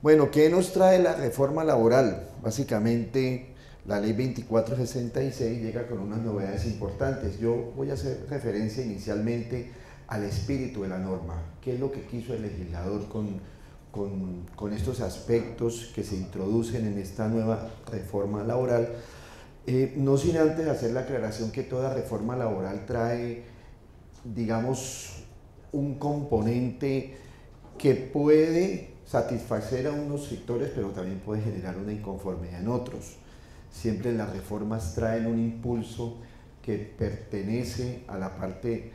Bueno, ¿qué nos trae la reforma laboral? Básicamente, la ley 2466 llega con unas novedades importantes. Yo voy a hacer referencia inicialmente al espíritu de la norma. ¿Qué es lo que quiso el legislador con estos aspectos que se introducen en esta nueva reforma laboral? No sin antes hacer la aclaración que toda reforma laboral trae, digamos, un componente que puede satisfacer a unos sectores, pero también puede generar una inconformidad en otros. Siempre las reformas traen un impulso que pertenece a la parte,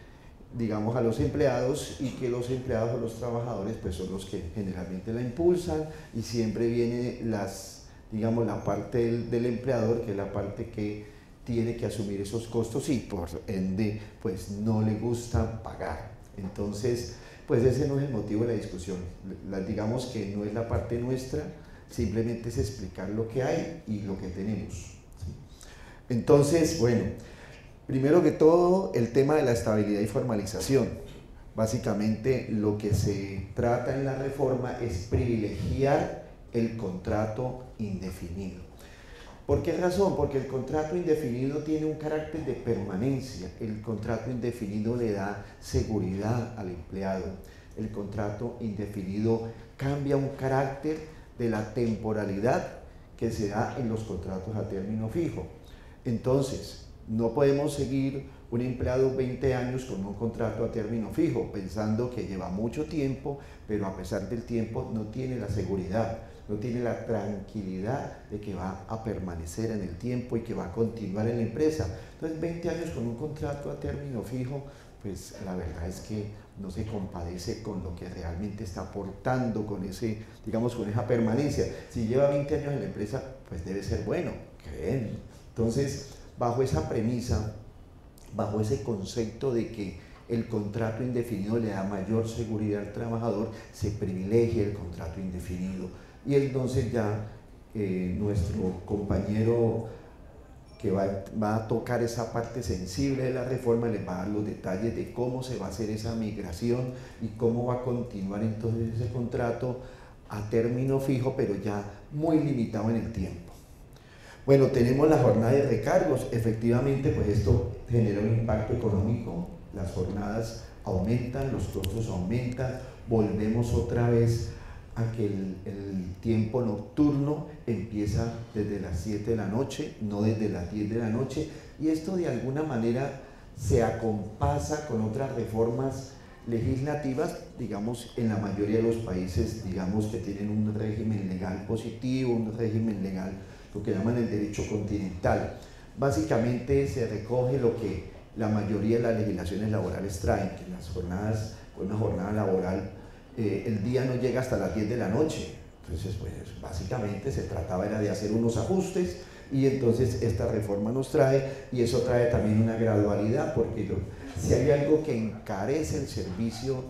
digamos, a los empleados, y que los empleados o los trabajadores pues son los que generalmente la impulsan, y siempre viene digamos, la parte del empleador, que es la parte que tiene que asumir esos costos y por ende pues no le gusta pagar. Entonces, pues ese no es el motivo de la discusión. Digamos que no es la parte nuestra, simplemente es explicar lo que hay y lo que tenemos, ¿sí? Entonces, bueno, primero que todo, el tema de la estabilidad y formalización. Básicamente lo que se trata en la reforma es privilegiar el contrato indefinido. ¿Por qué razón? Porque el contrato indefinido tiene un carácter de permanencia. El contrato indefinido le da seguridad al empleado. El contrato indefinido cambia un carácter de la temporalidad que se da en los contratos a término fijo. Entonces, no podemos seguir un empleado 20 años con un contrato a término fijo, pensando que lleva mucho tiempo, pero a pesar del tiempo no tiene la seguridad, no tiene la tranquilidad de que va a permanecer en el tiempo y que va a continuar en la empresa. Entonces, 20 años con un contrato a término fijo, pues la verdad es que no se compadece con lo que realmente está aportando con ese, digamos, con esa permanencia. Si lleva 20 años en la empresa, pues debe ser bueno, ¿creen? Entonces, bajo esa premisa, bajo ese concepto de que el contrato indefinido le da mayor seguridad al trabajador, se privilegia el contrato indefinido. Y entonces ya nuestro compañero que va a tocar esa parte sensible de la reforma les va a dar los detalles de cómo se va a hacer esa migración y cómo va a continuar entonces ese contrato a término fijo, pero ya muy limitado en el tiempo. Bueno, tenemos la jornada de recargos. Efectivamente, pues esto genera un impacto económico, las jornadas aumentan, los costos aumentan, volvemos otra vez a que el tiempo nocturno empieza desde las 7 de la noche, no desde las 10 de la noche, y esto de alguna manera se acompasa con otras reformas legislativas, digamos, en la mayoría de los países, digamos, que tienen un régimen legal positivo, un régimen legal, lo que llaman el derecho continental. Básicamente se recoge lo que la mayoría de las legislaciones laborales traen, que las jornadas, una jornada laboral, el día no llega hasta las 10 de la noche. Entonces, pues básicamente se trataba era de hacer unos ajustes, y entonces esta reforma nos trae, y eso trae también una gradualidad, porque si hay algo que encarece el servicio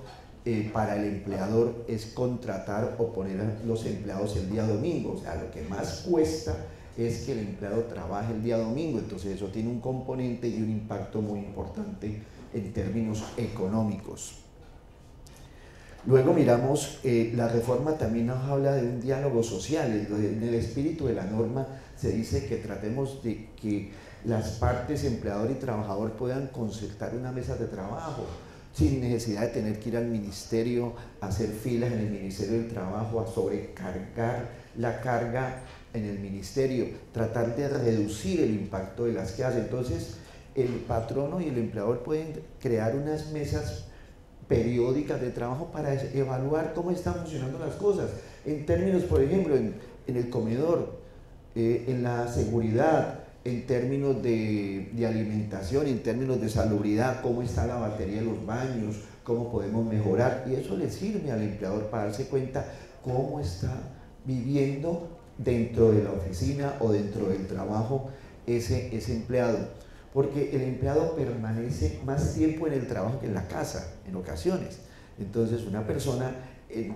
para el empleador es contratar o poner a los empleados el día domingo. O sea, lo que más cuesta es que el empleado trabaje el día domingo. Entonces eso tiene un componente y un impacto muy importante en términos económicos. Luego miramos, la reforma también nos habla de un diálogo social. En el espíritu de la norma se dice que tratemos de que las partes, empleador y trabajador, puedan concertar una mesa de trabajo sin necesidad de tener que ir al ministerio, a hacer filas en el Ministerio del Trabajo, a sobrecargar la carga en el ministerio, tratar de reducir el impacto de las que hace. Entonces, el patrono y el empleador pueden crear unas mesas periódicas de trabajo para evaluar cómo están funcionando las cosas, en términos, por ejemplo, en el comedor, en la seguridad, en términos de alimentación, en términos de salubridad, cómo está la batería de los baños, cómo podemos mejorar, y eso le sirve al empleador para darse cuenta cómo está viviendo dentro de la oficina o dentro del trabajo ese empleado. Porque el empleado permanece más tiempo en el trabajo que en la casa, en ocasiones. Entonces, una persona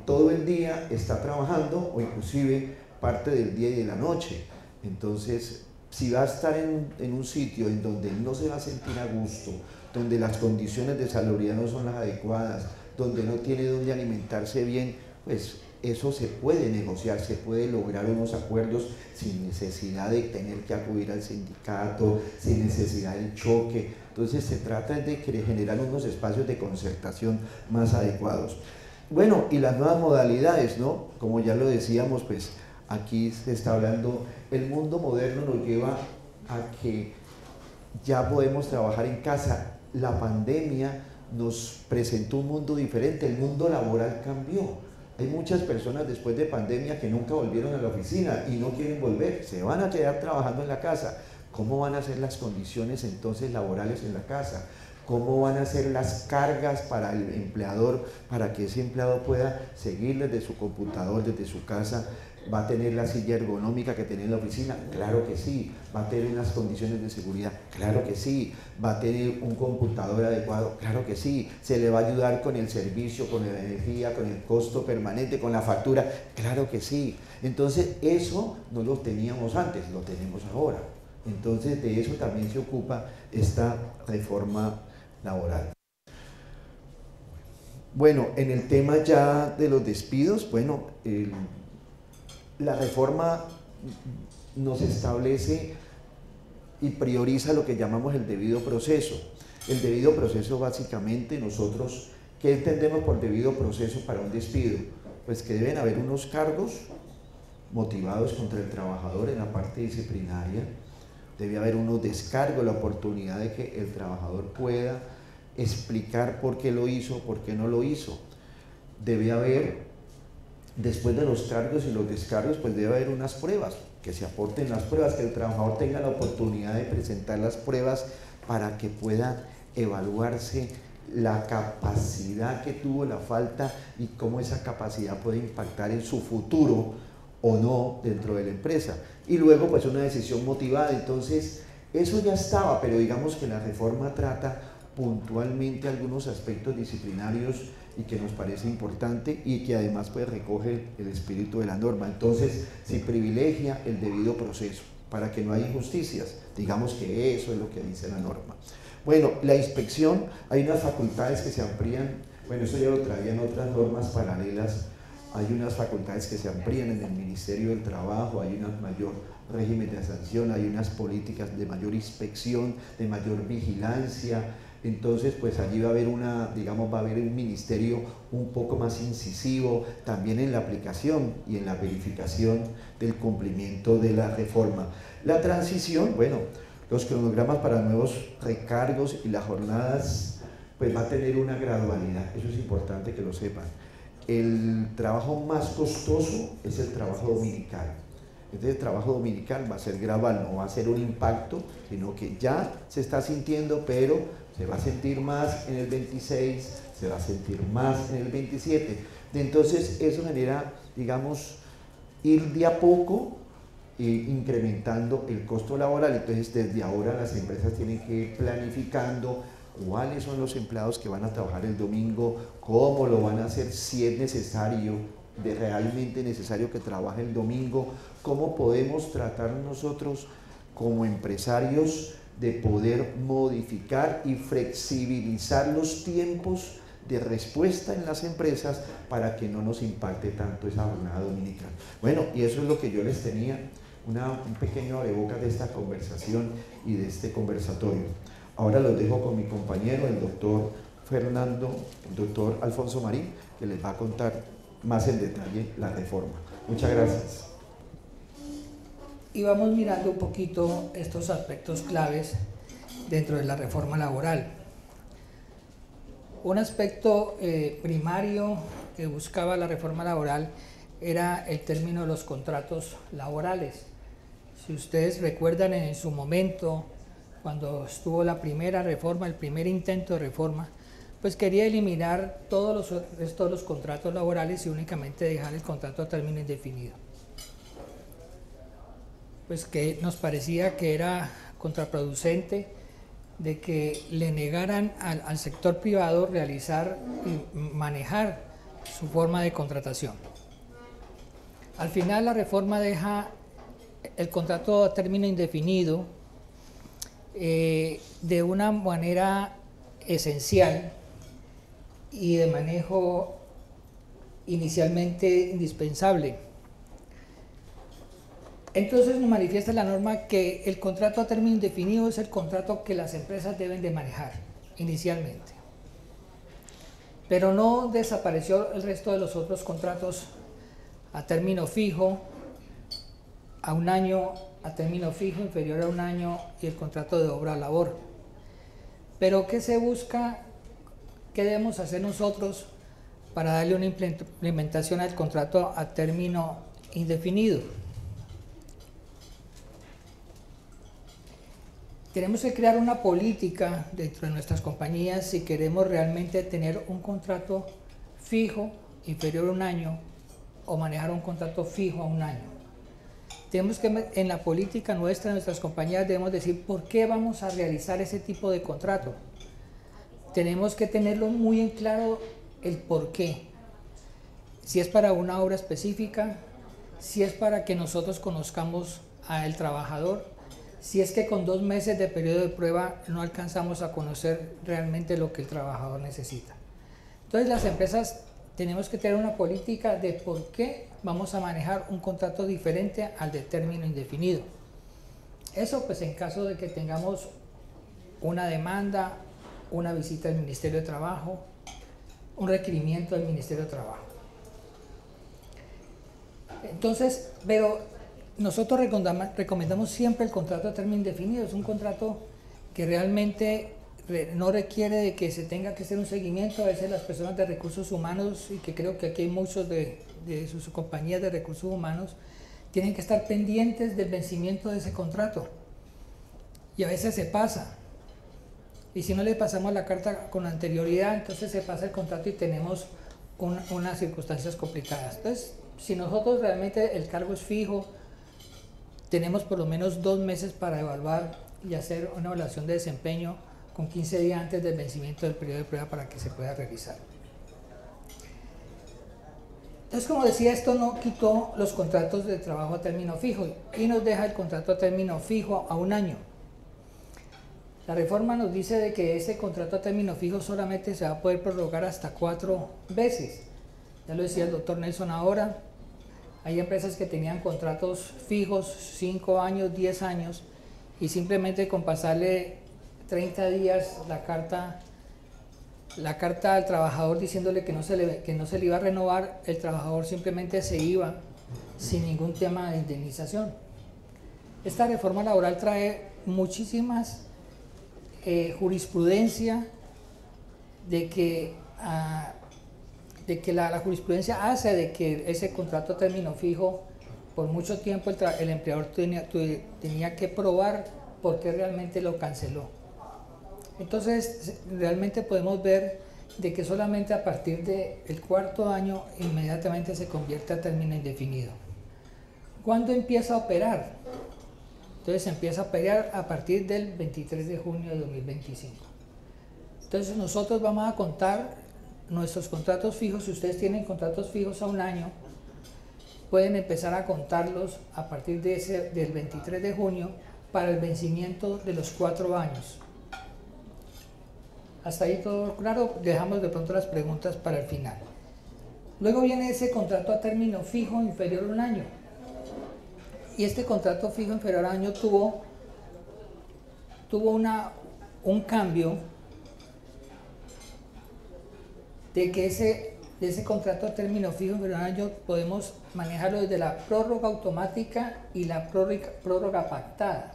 todo el día está trabajando, o inclusive parte del día y de la noche. Entonces, si va a estar en un sitio en donde no se va a sentir a gusto, donde las condiciones de salubridad no son las adecuadas, donde no tiene donde alimentarse bien, pues eso se puede negociar, se puede lograr unos acuerdos sin necesidad de tener que acudir al sindicato, sin necesidad del choque. Entonces se trata de generar unos espacios de concertación más adecuados. Bueno, y las nuevas modalidades, ¿no? Como ya lo decíamos, pues aquí se está hablando, el mundo moderno nos lleva a que ya podemos trabajar en casa. La pandemia nos presentó un mundo diferente, el mundo laboral cambió. Hay muchas personas después de pandemia que nunca volvieron a la oficina y no quieren volver, se van a quedar trabajando en la casa. ¿Cómo van a ser las condiciones entonces laborales en la casa? ¿Cómo van a ser las cargas para el empleador, para que ese empleado pueda seguir desde su computador, desde su casa? ¿Va a tener la silla ergonómica que tiene en la oficina? Claro que sí. ¿Va a tener unas condiciones de seguridad? Claro que sí. ¿Va a tener un computador adecuado? Claro que sí. ¿Se le va a ayudar con el servicio, con la energía, con el costo permanente, con la factura? Claro que sí. Entonces eso no lo teníamos antes, lo tenemos ahora. Entonces de eso también se ocupa esta reforma laboral. Bueno, en el tema ya de los despidos, bueno, la reforma nos establece y prioriza lo que llamamos el debido proceso. El debido proceso básicamente nosotros, ¿qué entendemos por debido proceso para un despido? Pues que deben haber unos cargos motivados contra el trabajador en la parte disciplinaria, debe haber unos descargos, la oportunidad de que el trabajador pueda explicar por qué lo hizo, por qué no lo hizo. Debe haber, después de los cargos y los descargos, pues debe haber unas pruebas, que se aporten las pruebas, que el trabajador tenga la oportunidad de presentar las pruebas para que pueda evaluarse la capacidad que tuvo, la falta y cómo esa capacidad puede impactar en su futuro o no dentro de la empresa. Y luego pues una decisión motivada. Entonces eso ya estaba, pero digamos que la reforma trata puntualmente algunos aspectos disciplinarios y que nos parece importante y que además pues recoge el espíritu de la norma. Entonces se privilegia el debido proceso para que no haya injusticias. Digamos que eso es lo que dice la norma. Bueno, la inspección, hay unas facultades que se amplían, bueno, eso ya lo traían otras normas paralelas. Hay unas facultades que se amplían en el Ministerio del Trabajo, hay un mayor régimen de sanción, hay unas políticas de mayor inspección, de mayor vigilancia. Entonces, pues allí va a haber va a haber un ministerio un poco más incisivo también en la aplicación y en la verificación del cumplimiento de la reforma. La transición, bueno, los cronogramas para nuevos recargos y las jornadas, pues va a tener una gradualidad, eso es importante que lo sepan. El trabajo más costoso es el trabajo dominical. Entonces el trabajo dominical va a ser gradual, no va a ser un impacto, sino que ya se está sintiendo, pero se va a sentir más en el 26, se va a sentir más en el 27. Entonces eso genera, digamos, ir de a poco incrementando el costo laboral. Entonces desde ahora las empresas tienen que ir planificando cuáles son los empleados que van a trabajar el domingo, cómo lo van a hacer, si es necesario, realmente necesario que trabaje el domingo, cómo podemos tratar nosotros como empresarios de poder modificar y flexibilizar los tiempos de respuesta en las empresas para que no nos impacte tanto esa jornada dominical. Bueno, y eso es lo que yo les tenía, un pequeño abrebocas de esta conversación y de este conversatorio. Ahora los dejo con mi compañero, el doctor Alfonso Marín, que les va a contar más en detalle la reforma. Muchas gracias. Y vamos mirando un poquito estos aspectos claves dentro de la reforma laboral. Un aspecto primario que buscaba la reforma laboral era el término de los contratos laborales. Si ustedes recuerdan en su momento, cuando estuvo la primera reforma, el primer intento de reforma, pues quería eliminar todos los contratos laborales y únicamente dejar el contrato a término indefinido. Pues que nos parecía que era contraproducente de que le negaran al sector privado realizar y manejar su forma de contratación. Al final la reforma deja el contrato a término indefinido de una manera esencial y de manejo inicialmente indispensable. Entonces nos manifiesta la norma que el contrato a término indefinido es el contrato que las empresas deben de manejar inicialmente. Pero no desapareció el resto de los otros contratos a término fijo, a un año, a término fijo inferior a un año y el contrato de obra o labor. Pero ¿qué se busca? ¿Qué debemos hacer nosotros para darle una implementación al contrato a término indefinido? Tenemos que crear una política dentro de nuestras compañías si queremos realmente tener un contrato fijo inferior a un año o manejar un contrato fijo a un año. Tenemos que, en la política nuestra, en nuestras compañías, debemos decir por qué vamos a realizar ese tipo de contrato. Tenemos que tenerlo muy en claro el por qué. Si es para una obra específica, si es para que nosotros conozcamos al trabajador, si es que con 2 meses de periodo de prueba no alcanzamos a conocer realmente lo que el trabajador necesita. Entonces las empresas tenemos que tener una política de por qué vamos a manejar un contrato diferente al de término indefinido. Eso pues en caso de que tengamos una demanda, una visita del Ministerio de Trabajo, un requerimiento del Ministerio de Trabajo. Entonces, pero nosotros recomendamos siempre el contrato a término indefinido. Es un contrato que realmente no requiere de que se tenga que hacer un seguimiento. A veces las personas de recursos humanos, y que creo que aquí hay muchos de sus compañías de recursos humanos, tienen que estar pendientes del vencimiento de ese contrato. Y a veces se pasa. Y si no le pasamos la carta con anterioridad, entonces se pasa el contrato y tenemos unas circunstancias complicadas. Entonces, si nosotros realmente el cargo es fijo, tenemos por lo menos 2 meses para evaluar y hacer una evaluación de desempeño con 15 días antes del vencimiento del periodo de prueba para que se pueda realizar. Entonces, como decía, esto no quitó los contratos de trabajo a término fijo y nos deja el contrato a término fijo a un año. La reforma nos dice de que ese contrato a término fijo solamente se va a poder prorrogar hasta 4 veces. Ya lo decía el doctor Nelson ahora. Hay empresas que tenían contratos fijos 5 años, 10 años y simplemente con pasarle 30 días la carta al trabajador diciéndole que no se le iba a renovar, el trabajador simplemente se iba sin ningún tema de indemnización. Esta reforma laboral trae muchísimas jurisprudencia de que la jurisprudencia hace de que ese contrato a término fijo, por mucho tiempo el empleador tenía que probar por qué realmente lo canceló. Entonces, realmente podemos ver de que solamente a partir del 4.º año inmediatamente se convierte a término indefinido. ¿Cuándo empieza a operar? Entonces empieza a operar a partir del 23 de junio de 2025. Entonces nosotros vamos a contar nuestros contratos fijos. Si ustedes tienen contratos fijos a un año, pueden empezar a contarlos a partir del 23 de junio para el vencimiento de los 4 años. Hasta ahí todo claro, dejamos de pronto las preguntas para el final. Luego viene ese contrato a término fijo inferior a un año. Y este contrato fijo inferior a un año tuvo un cambio de que ese contrato a término fijo inferior a un año podemos manejarlo desde la prórroga automática y la prórroga pactada.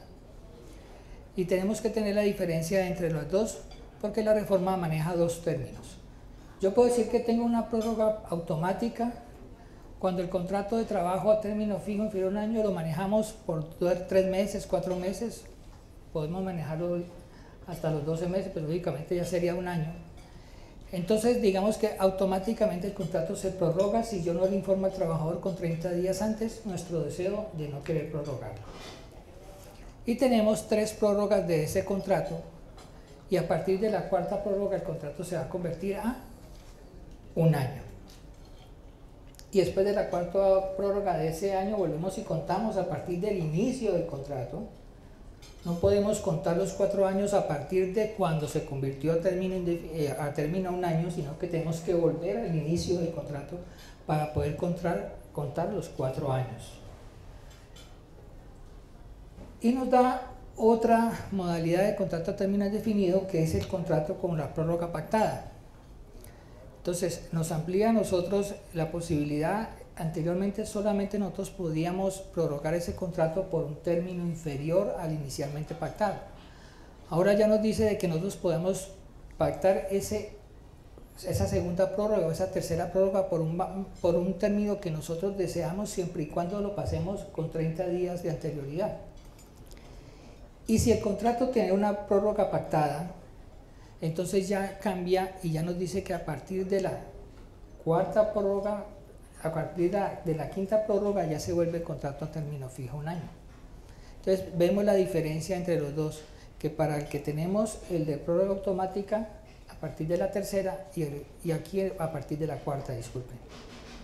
Y tenemos que tener la diferencia entre los dos porque la reforma maneja 2 términos. Yo puedo decir que tengo una prórroga automática cuando el contrato de trabajo a término fijo inferior a un año lo manejamos por 3 meses, 4 meses, podemos manejarlo hasta los 12 meses, pero lógicamente ya sería un año. Entonces digamos que automáticamente el contrato se prorroga si yo no le informo al trabajador con 30 días antes nuestro deseo de no querer prorrogarlo. Y tenemos 3 prórrogas de ese contrato y a partir de la 4ª prórroga el contrato se va a convertir a un año. Y después de la 4ª prórroga de ese año volvemos y contamos a partir del inicio del contrato. No podemos contar los 4 años a partir de cuando se convirtió a término a un año, sino que tenemos que volver al inicio del contrato para poder contar los 4 años. Y nos da otra modalidad de contrato a término indefinido, que es el contrato con la prórroga pactada. Entonces nos amplía a nosotros la posibilidad. Anteriormente solamente nosotros podíamos prorrogar ese contrato por un término inferior al inicialmente pactado. Ahora ya nos dice de que nosotros podemos pactar esa segunda prórroga o esa tercera prórroga por un término que nosotros deseamos, siempre y cuando lo pasemos con 30 días de anterioridad. Y si el contrato tiene una prórroga pactada, entonces ya cambia y ya nos dice que a partir de la cuarta prórroga, a partir de la quinta prórroga ya se vuelve contrato a término fijo 1 año. Entonces vemos la diferencia entre los dos, que para el que tenemos el de prórroga automática a partir de la tercera y aquí a partir de la cuarta, disculpen,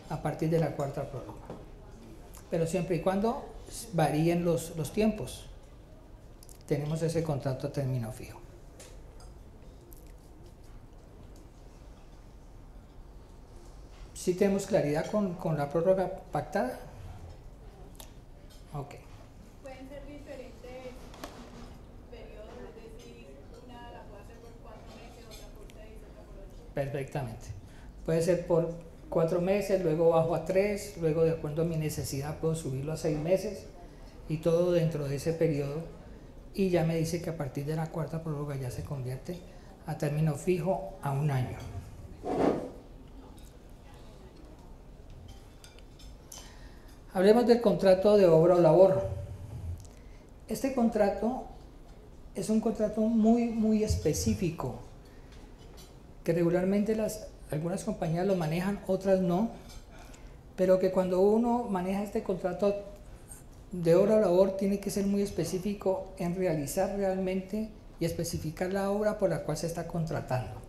a partir de la cuarta prórroga. Pero siempre y cuando varíen los tiempos, tenemos ese contrato a término fijo. ¿Sí tenemos claridad con la prórroga pactada? Ok. Pueden ser diferentes periodos, es decir, una la puede hacer por 4 meses, otra por 6, otra por 8. Perfectamente. Puede ser por 4 meses, luego bajo a 3, luego de acuerdo a mi necesidad puedo subirlo a 6 meses y todo dentro de ese periodo. Y ya me dice que a partir de la cuarta prórroga ya se convierte a término fijo a 1 año. Hablemos del contrato de obra o labor. Este contrato es un contrato muy específico, que regularmente algunas compañías lo manejan, otras no, pero que cuando uno maneja este contrato de obra o labor tiene que ser muy específico en realizar realmente y especificar la obra por la cual se está contratando.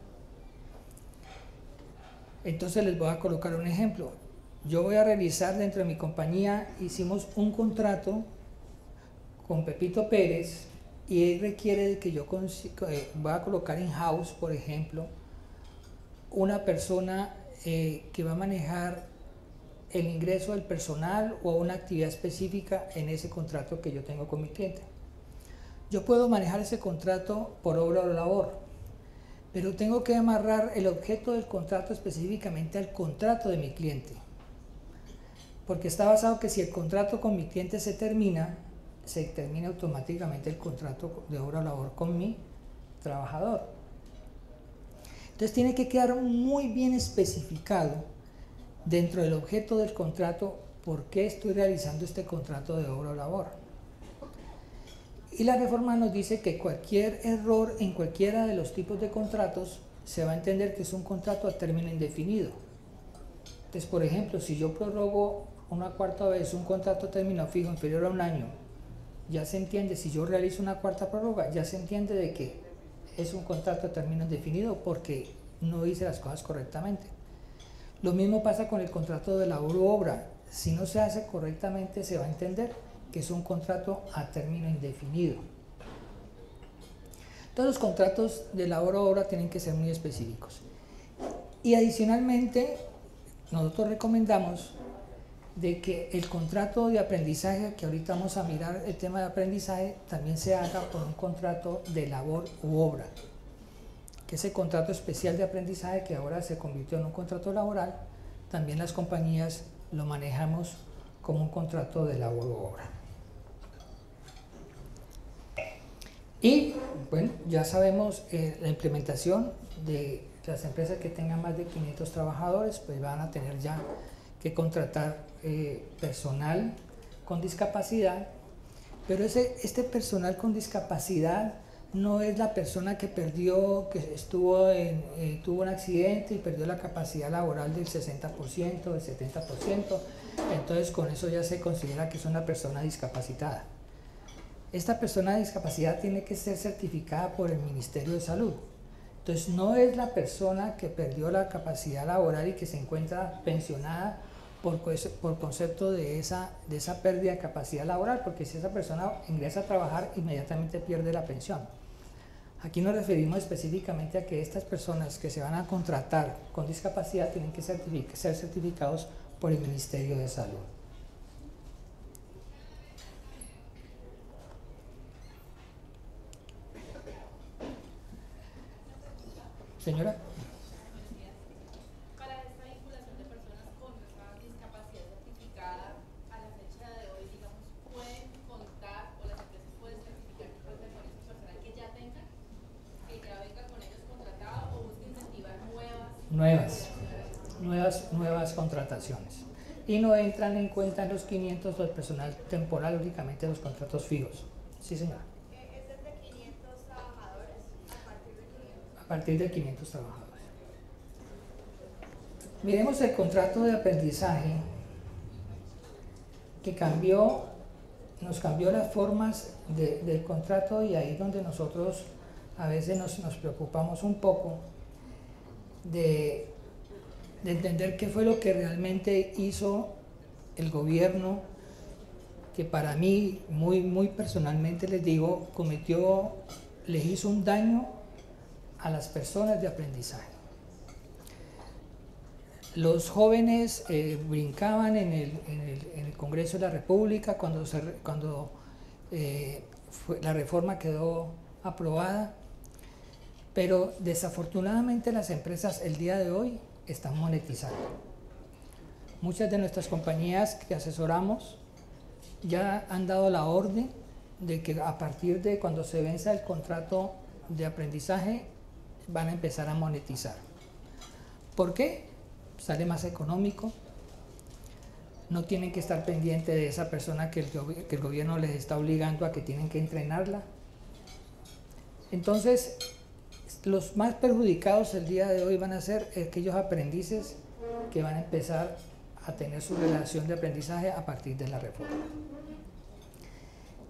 Entonces les voy a colocar un ejemplo. Yo voy a realizar dentro de mi compañía, hicimos un contrato con Pepito Pérez y él requiere de que yo voy a colocar in-house, por ejemplo, una persona que va a manejar el ingreso del personal o una actividad específica en ese contrato que yo tengo con mi cliente. Yo puedo manejar ese contrato por obra o labor, pero tengo que amarrar el objeto del contrato específicamente al contrato de mi cliente, porque está basado que si el contrato con mi cliente se termina automáticamente el contrato de obra o labor con mi trabajador. Entonces tiene que quedar muy bien especificado dentro del objeto del contrato por qué estoy realizando este contrato de obra o labor. Y la reforma nos dice que cualquier error en cualquiera de los tipos de contratos se va a entender que es un contrato a término indefinido. Entonces, por ejemplo, si yo prorrogo una cuarta vez un contrato a término fijo inferior a 1 año, ya se entiende, si yo realizo una cuarta prórroga, ya se entiende de que es un contrato a término indefinido porque no hice las cosas correctamente. Lo mismo pasa con el contrato de labor u obra. Si no se hace correctamente, se va a entender que es un contrato a término indefinido. Todos los contratos de labor u obra tienen que ser muy específicos. Y adicionalmente, nosotros recomendamos de que el contrato de aprendizaje, que ahorita vamos a mirar el tema de aprendizaje, también se haga por un contrato de labor u obra, que ese contrato especial de aprendizaje que ahora se convirtió en un contrato laboral, también las compañías lo manejamos como un contrato de labor u obra. Y bueno, ya sabemos la implementación de las empresas que tengan más de 500 trabajadores, pues van a tener ya que contratar personal con discapacidad, pero este personal con discapacidad no es la persona que perdió, que tuvo un accidente y perdió la capacidad laboral del 60%, del 70%, entonces con eso ya se considera que es una persona discapacitada. Esta persona de discapacidad tiene que ser certificada por el Ministerio de Salud. Entonces no es la persona que perdió la capacidad laboral y que se encuentra pensionada por concepto de esa pérdida de capacidad laboral, porque si esa persona ingresa a trabajar, inmediatamente pierde la pensión. Aquí nos referimos específicamente a que estas personas que se van a contratar con discapacidad tienen que ser certificados por el Ministerio de Salud. Señora. Para esta vinculación de personas con esa discapacidad certificada, a la fecha de hoy, digamos, pueden contar o las empresas pueden certificar que cuentan con esa persona que ya tengan, que ya venga con ellos contratado o busca incentivar nuevas contrataciones. Y no entran en cuenta en los 500 del personal temporal, únicamente los contratos fijos. Sí, señora. ¿Es desde 500 trabajadores A partir de 500 trabajadores. Miremos el contrato de aprendizaje que nos cambió las formas del contrato, y ahí es donde nosotros a veces nos preocupamos un poco de entender qué fue lo que realmente hizo el gobierno, que para mí, muy personalmente les digo, les hizo un daño a las personas de aprendizaje. Los jóvenes brincaban en el Congreso de la República cuando la reforma quedó aprobada, pero desafortunadamente las empresas el día de hoy están monetizando. Muchas de nuestras compañías que asesoramos ya han dado la orden de que a partir de cuando se venza el contrato de aprendizaje van a empezar a monetizar. ¿Por qué? Sale más económico, no tienen que estar pendientes de esa persona que el gobierno les está obligando a que tienen que entrenarla. Entonces, los más perjudicados el día de hoy van a ser aquellos aprendices que van a empezar a tener su relación de aprendizaje a partir de la reforma.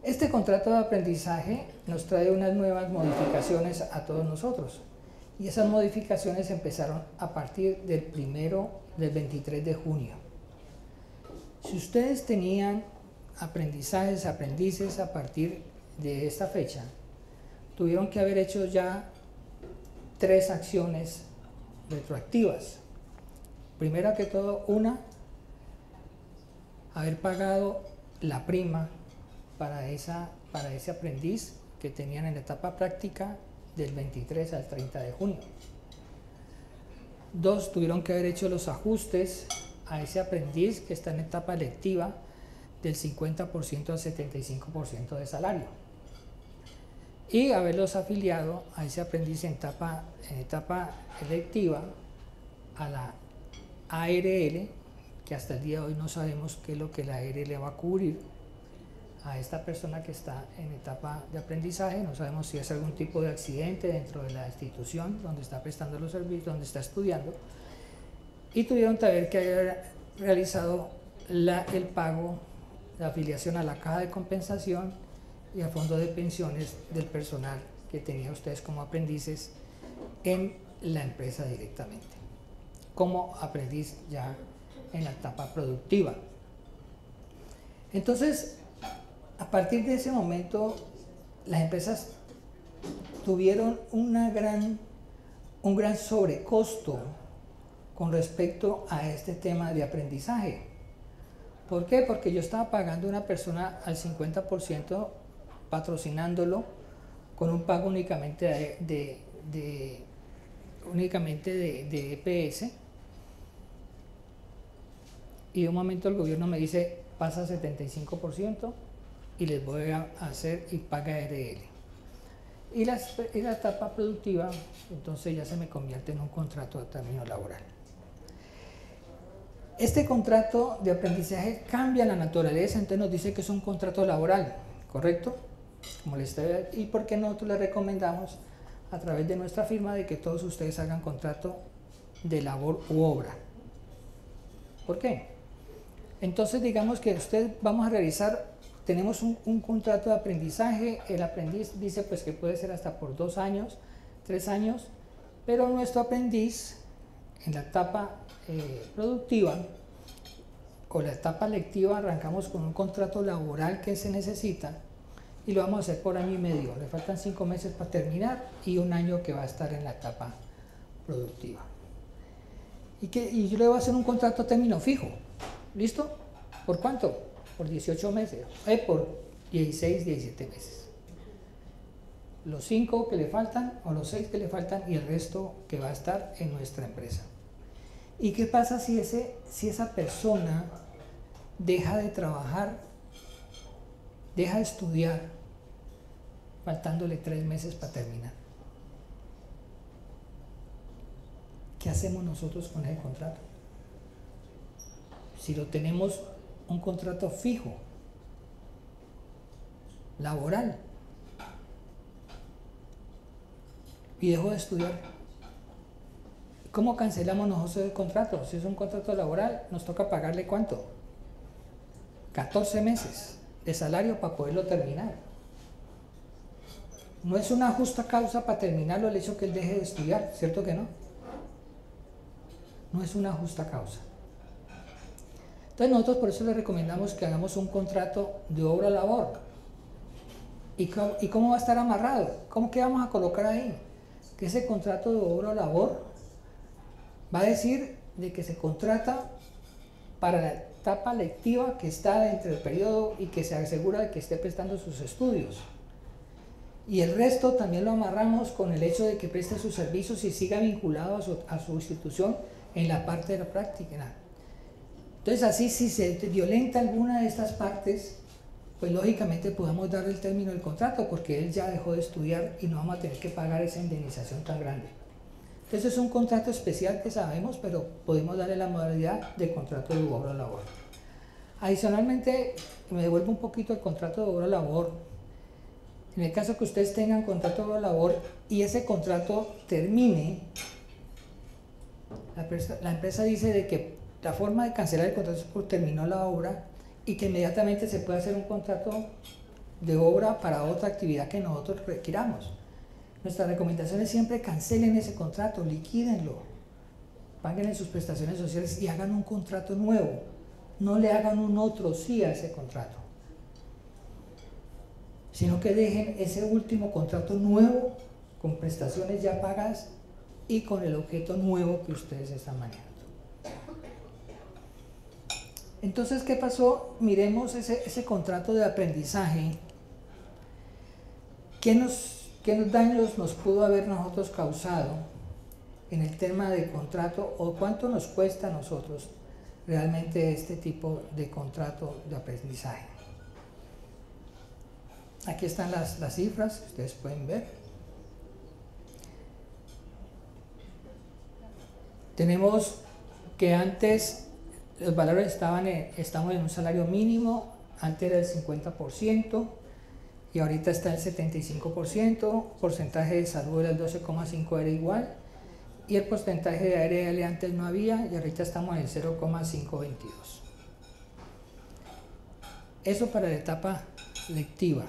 Este contrato de aprendizaje nos trae unas nuevas modificaciones a todos nosotros, y esas modificaciones empezaron a partir del 23 de junio. Si ustedes tenían aprendices a partir de esta fecha, tuvieron que haber hecho ya 3 acciones retroactivas. Primero que todo, haber pagado la prima para ese aprendiz que tenían en la etapa práctica del 23 al 30 de junio. 2, tuvieron que haber hecho los ajustes a ese aprendiz que está en etapa lectiva del 50% al 75% de salario, y haberlos afiliado a ese aprendiz en etapa electiva a la ARL, que hasta el día de hoy no sabemos qué es lo que la ARL va a cubrir a esta persona que está en etapa de aprendizaje. No sabemos si es algún tipo de accidente dentro de la institución donde está prestando los servicios, donde está estudiando, y tuvieron que haber realizado el pago de afiliación a la caja de compensación y al fondo de pensiones del personal que tenía ustedes como aprendices en la empresa directamente, como aprendiz ya en la etapa productiva. Entonces, a partir de ese momento, las empresas tuvieron un gran sobrecosto con respecto a este tema de aprendizaje. ¿Por qué? Porque yo estaba pagando a una persona al 50%, patrocinándolo con un pago únicamente de EPS, y de un momento el gobierno me dice pasa 75% y les voy a hacer y paga ARL. Y la etapa productiva, entonces ya se me convierte en un contrato de término laboral. Este contrato de aprendizaje cambia la naturaleza, entonces nos dice que es un contrato laboral, ¿correcto? Y porque nosotros les recomendamos a través de nuestra firma de que todos ustedes hagan contrato de labor u obra. ¿Por qué? Entonces digamos que vamos a realizar, tenemos un contrato de aprendizaje, el aprendiz dice pues que puede ser hasta por 2 años, 3 años, pero nuestro aprendiz en la etapa productiva o la etapa lectiva arrancamos con un contrato laboral que se necesita, y lo vamos a hacer por año y medio. Le faltan 5 meses para terminar y 1 año que va a estar en la etapa productiva. Y yo le voy a hacer un contrato a término fijo. ¿Listo? ¿Por cuánto? Por 18 meses. Por 16, 17 meses. Los 5 que le faltan o los 6 que le faltan y el resto que va a estar en nuestra empresa. ¿Y qué pasa si esa persona deja de trabajar, deja de estudiar, faltándole 3 meses para terminar? ¿Qué hacemos nosotros con ese contrato? Si lo tenemos un contrato fijo, laboral, y dejó de estudiar, ¿cómo cancelamos nosotros el contrato? Si es un contrato laboral, nos toca pagarle ¿cuánto? 14 meses de salario para poderlo terminar. No es una justa causa para terminarlo el hecho que él deje de estudiar, ¿cierto que no? No es una justa causa. Entonces nosotros por eso le recomendamos que hagamos un contrato de obra-labor. ¿Y cómo va a estar amarrado? ¿Cómo que vamos a colocar ahí? Que ese contrato de obra-labor va a decir de que se contrata para la etapa lectiva que está dentro del periodo y que se asegura de que esté prestando sus estudios. Y el resto también lo amarramos con el hecho de que preste sus servicios y siga vinculado a su institución en la parte de la práctica. Entonces así, si se violenta alguna de estas partes, pues lógicamente podemos darle el término del contrato porque él ya dejó de estudiar y no vamos a tener que pagar esa indemnización tan grande. Entonces es un contrato especial que sabemos, pero podemos darle la modalidad de contrato de obra-labor. Adicionalmente, me devuelvo un poquito el contrato de obra-labor. En el caso que ustedes tengan contrato de obra-labor y ese contrato termine, la empresa dice de que la forma de cancelar el contrato es por terminó la obra y que inmediatamente se puede hacer un contrato de obra para otra actividad que nosotros requiramos. Nuestra recomendación es siempre cancelen ese contrato, liquídenlo, paguen sus prestaciones sociales y hagan un contrato nuevo. No le hagan un otro sí a ese contrato, sino que dejen ese último contrato nuevo con prestaciones ya pagadas y con el objeto nuevo que ustedes están manejando. Entonces, ¿qué pasó? Miremos ese contrato de aprendizaje. ¿Qué daños nos pudo haber nosotros causado en el tema del contrato o cuánto nos cuesta a nosotros realmente este tipo de contrato de aprendizaje? Aquí están las cifras que ustedes pueden ver. Tenemos que antes los valores estamos en un salario mínimo, antes era el 50% y ahorita está el 75%, porcentaje de salud era el 12,5 era igual y el porcentaje de ARL antes no había y ahorita estamos en el 0,522. Eso para la etapa lectiva.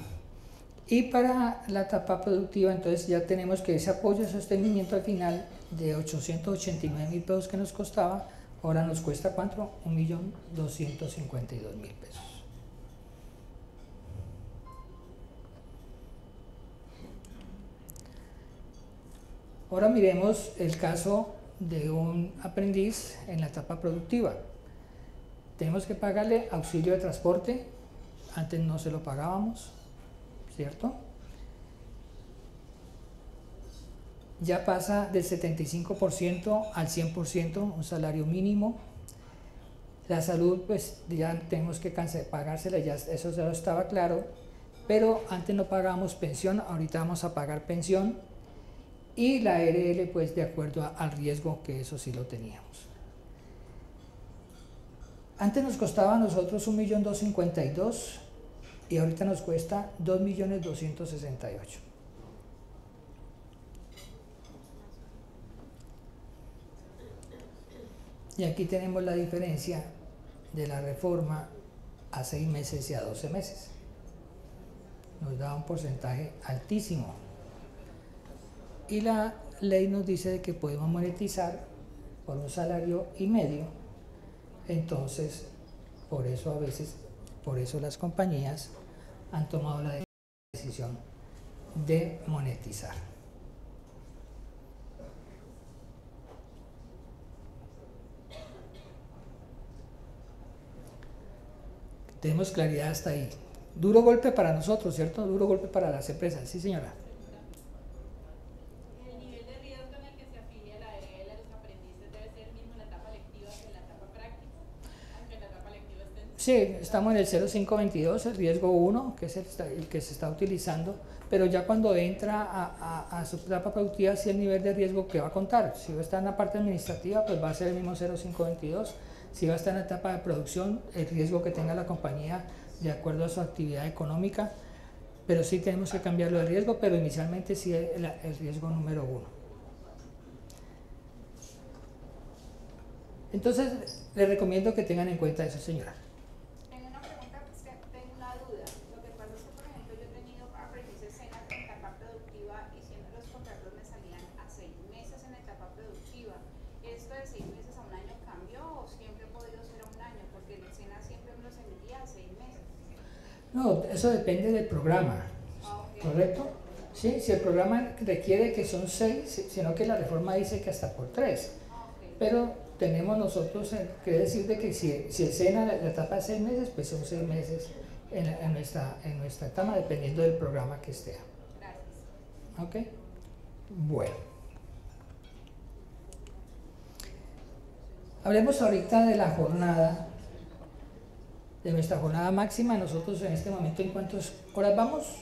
Y para la etapa productiva, entonces ya tenemos que ese apoyo de sostenimiento al final de 889.000 pesos que nos costaba, ahora nos cuesta ¿cuánto? 1.252.000 pesos. Ahora miremos el caso de un aprendiz en la etapa productiva. Tenemos que pagarle auxilio de transporte, antes no se lo pagábamos, ¿cierto? Ya pasa del 75% al 100%, un salario mínimo. La salud, pues ya tenemos que pagársela, ya eso ya estaba claro, pero antes no pagábamos pensión, ahorita vamos a pagar pensión. Y la ARL, pues de acuerdo al riesgo, que eso sí lo teníamos. Antes nos costaba a nosotros 1.252.000 y ahorita nos cuesta 2.268.000. Y aquí tenemos la diferencia de la reforma a 6 meses y a 12 meses. Nos da un porcentaje altísimo. Y la ley nos dice de que podemos monetizar por un salario y medio. Entonces, por eso las compañías han tomado la decisión decisión de monetizar. Tenemos claridad hasta ahí. Duro golpe para nosotros, ¿cierto? Duro golpe para las empresas. Sí, señora. El nivel de riesgo en el que se afilia la EL a los aprendices debe ser el mismo en la etapa lectiva que en la etapa práctica, aunque en la etapa lectiva estén... Sí, estamos en el 0522, el riesgo 1, que es el que se está utilizando, pero ya cuando entra a su etapa productiva, sí el nivel de riesgo que va a contar. Si va a estar en la parte administrativa, pues va a ser el mismo 0522. Si va a estar en la etapa de producción, el riesgo que tenga la compañía de acuerdo a su actividad económica, pero sí tenemos que cambiarlo de riesgo, pero inicialmente sí el riesgo número 1. Entonces, les recomiendo que tengan en cuenta eso, señora. Tengo una pregunta, pues que tengo una duda. Lo que pasa es que, por ejemplo, yo he tenido aprendices en la etapa productiva y siempre los contratos me salían a 6 meses en la etapa productiva. ¿Esto de 6 meses a un año cambió o siempre ha podido ser a un año? Porque en el SENA siempre me los emitía a 6 meses. No, eso depende del programa, ¿correcto? Sí, si el programa requiere que son 6, sino que la reforma dice que hasta por 3. Pero tenemos nosotros que decir de que si el SENA la etapa de 6 meses, pues son 6 meses en nuestra etapa, dependiendo del programa que esté. Gracias. ¿Ok? Bueno. Hablemos ahorita de la jornada, de nuestra jornada máxima. Nosotros en este momento, ¿en cuántas horas vamos?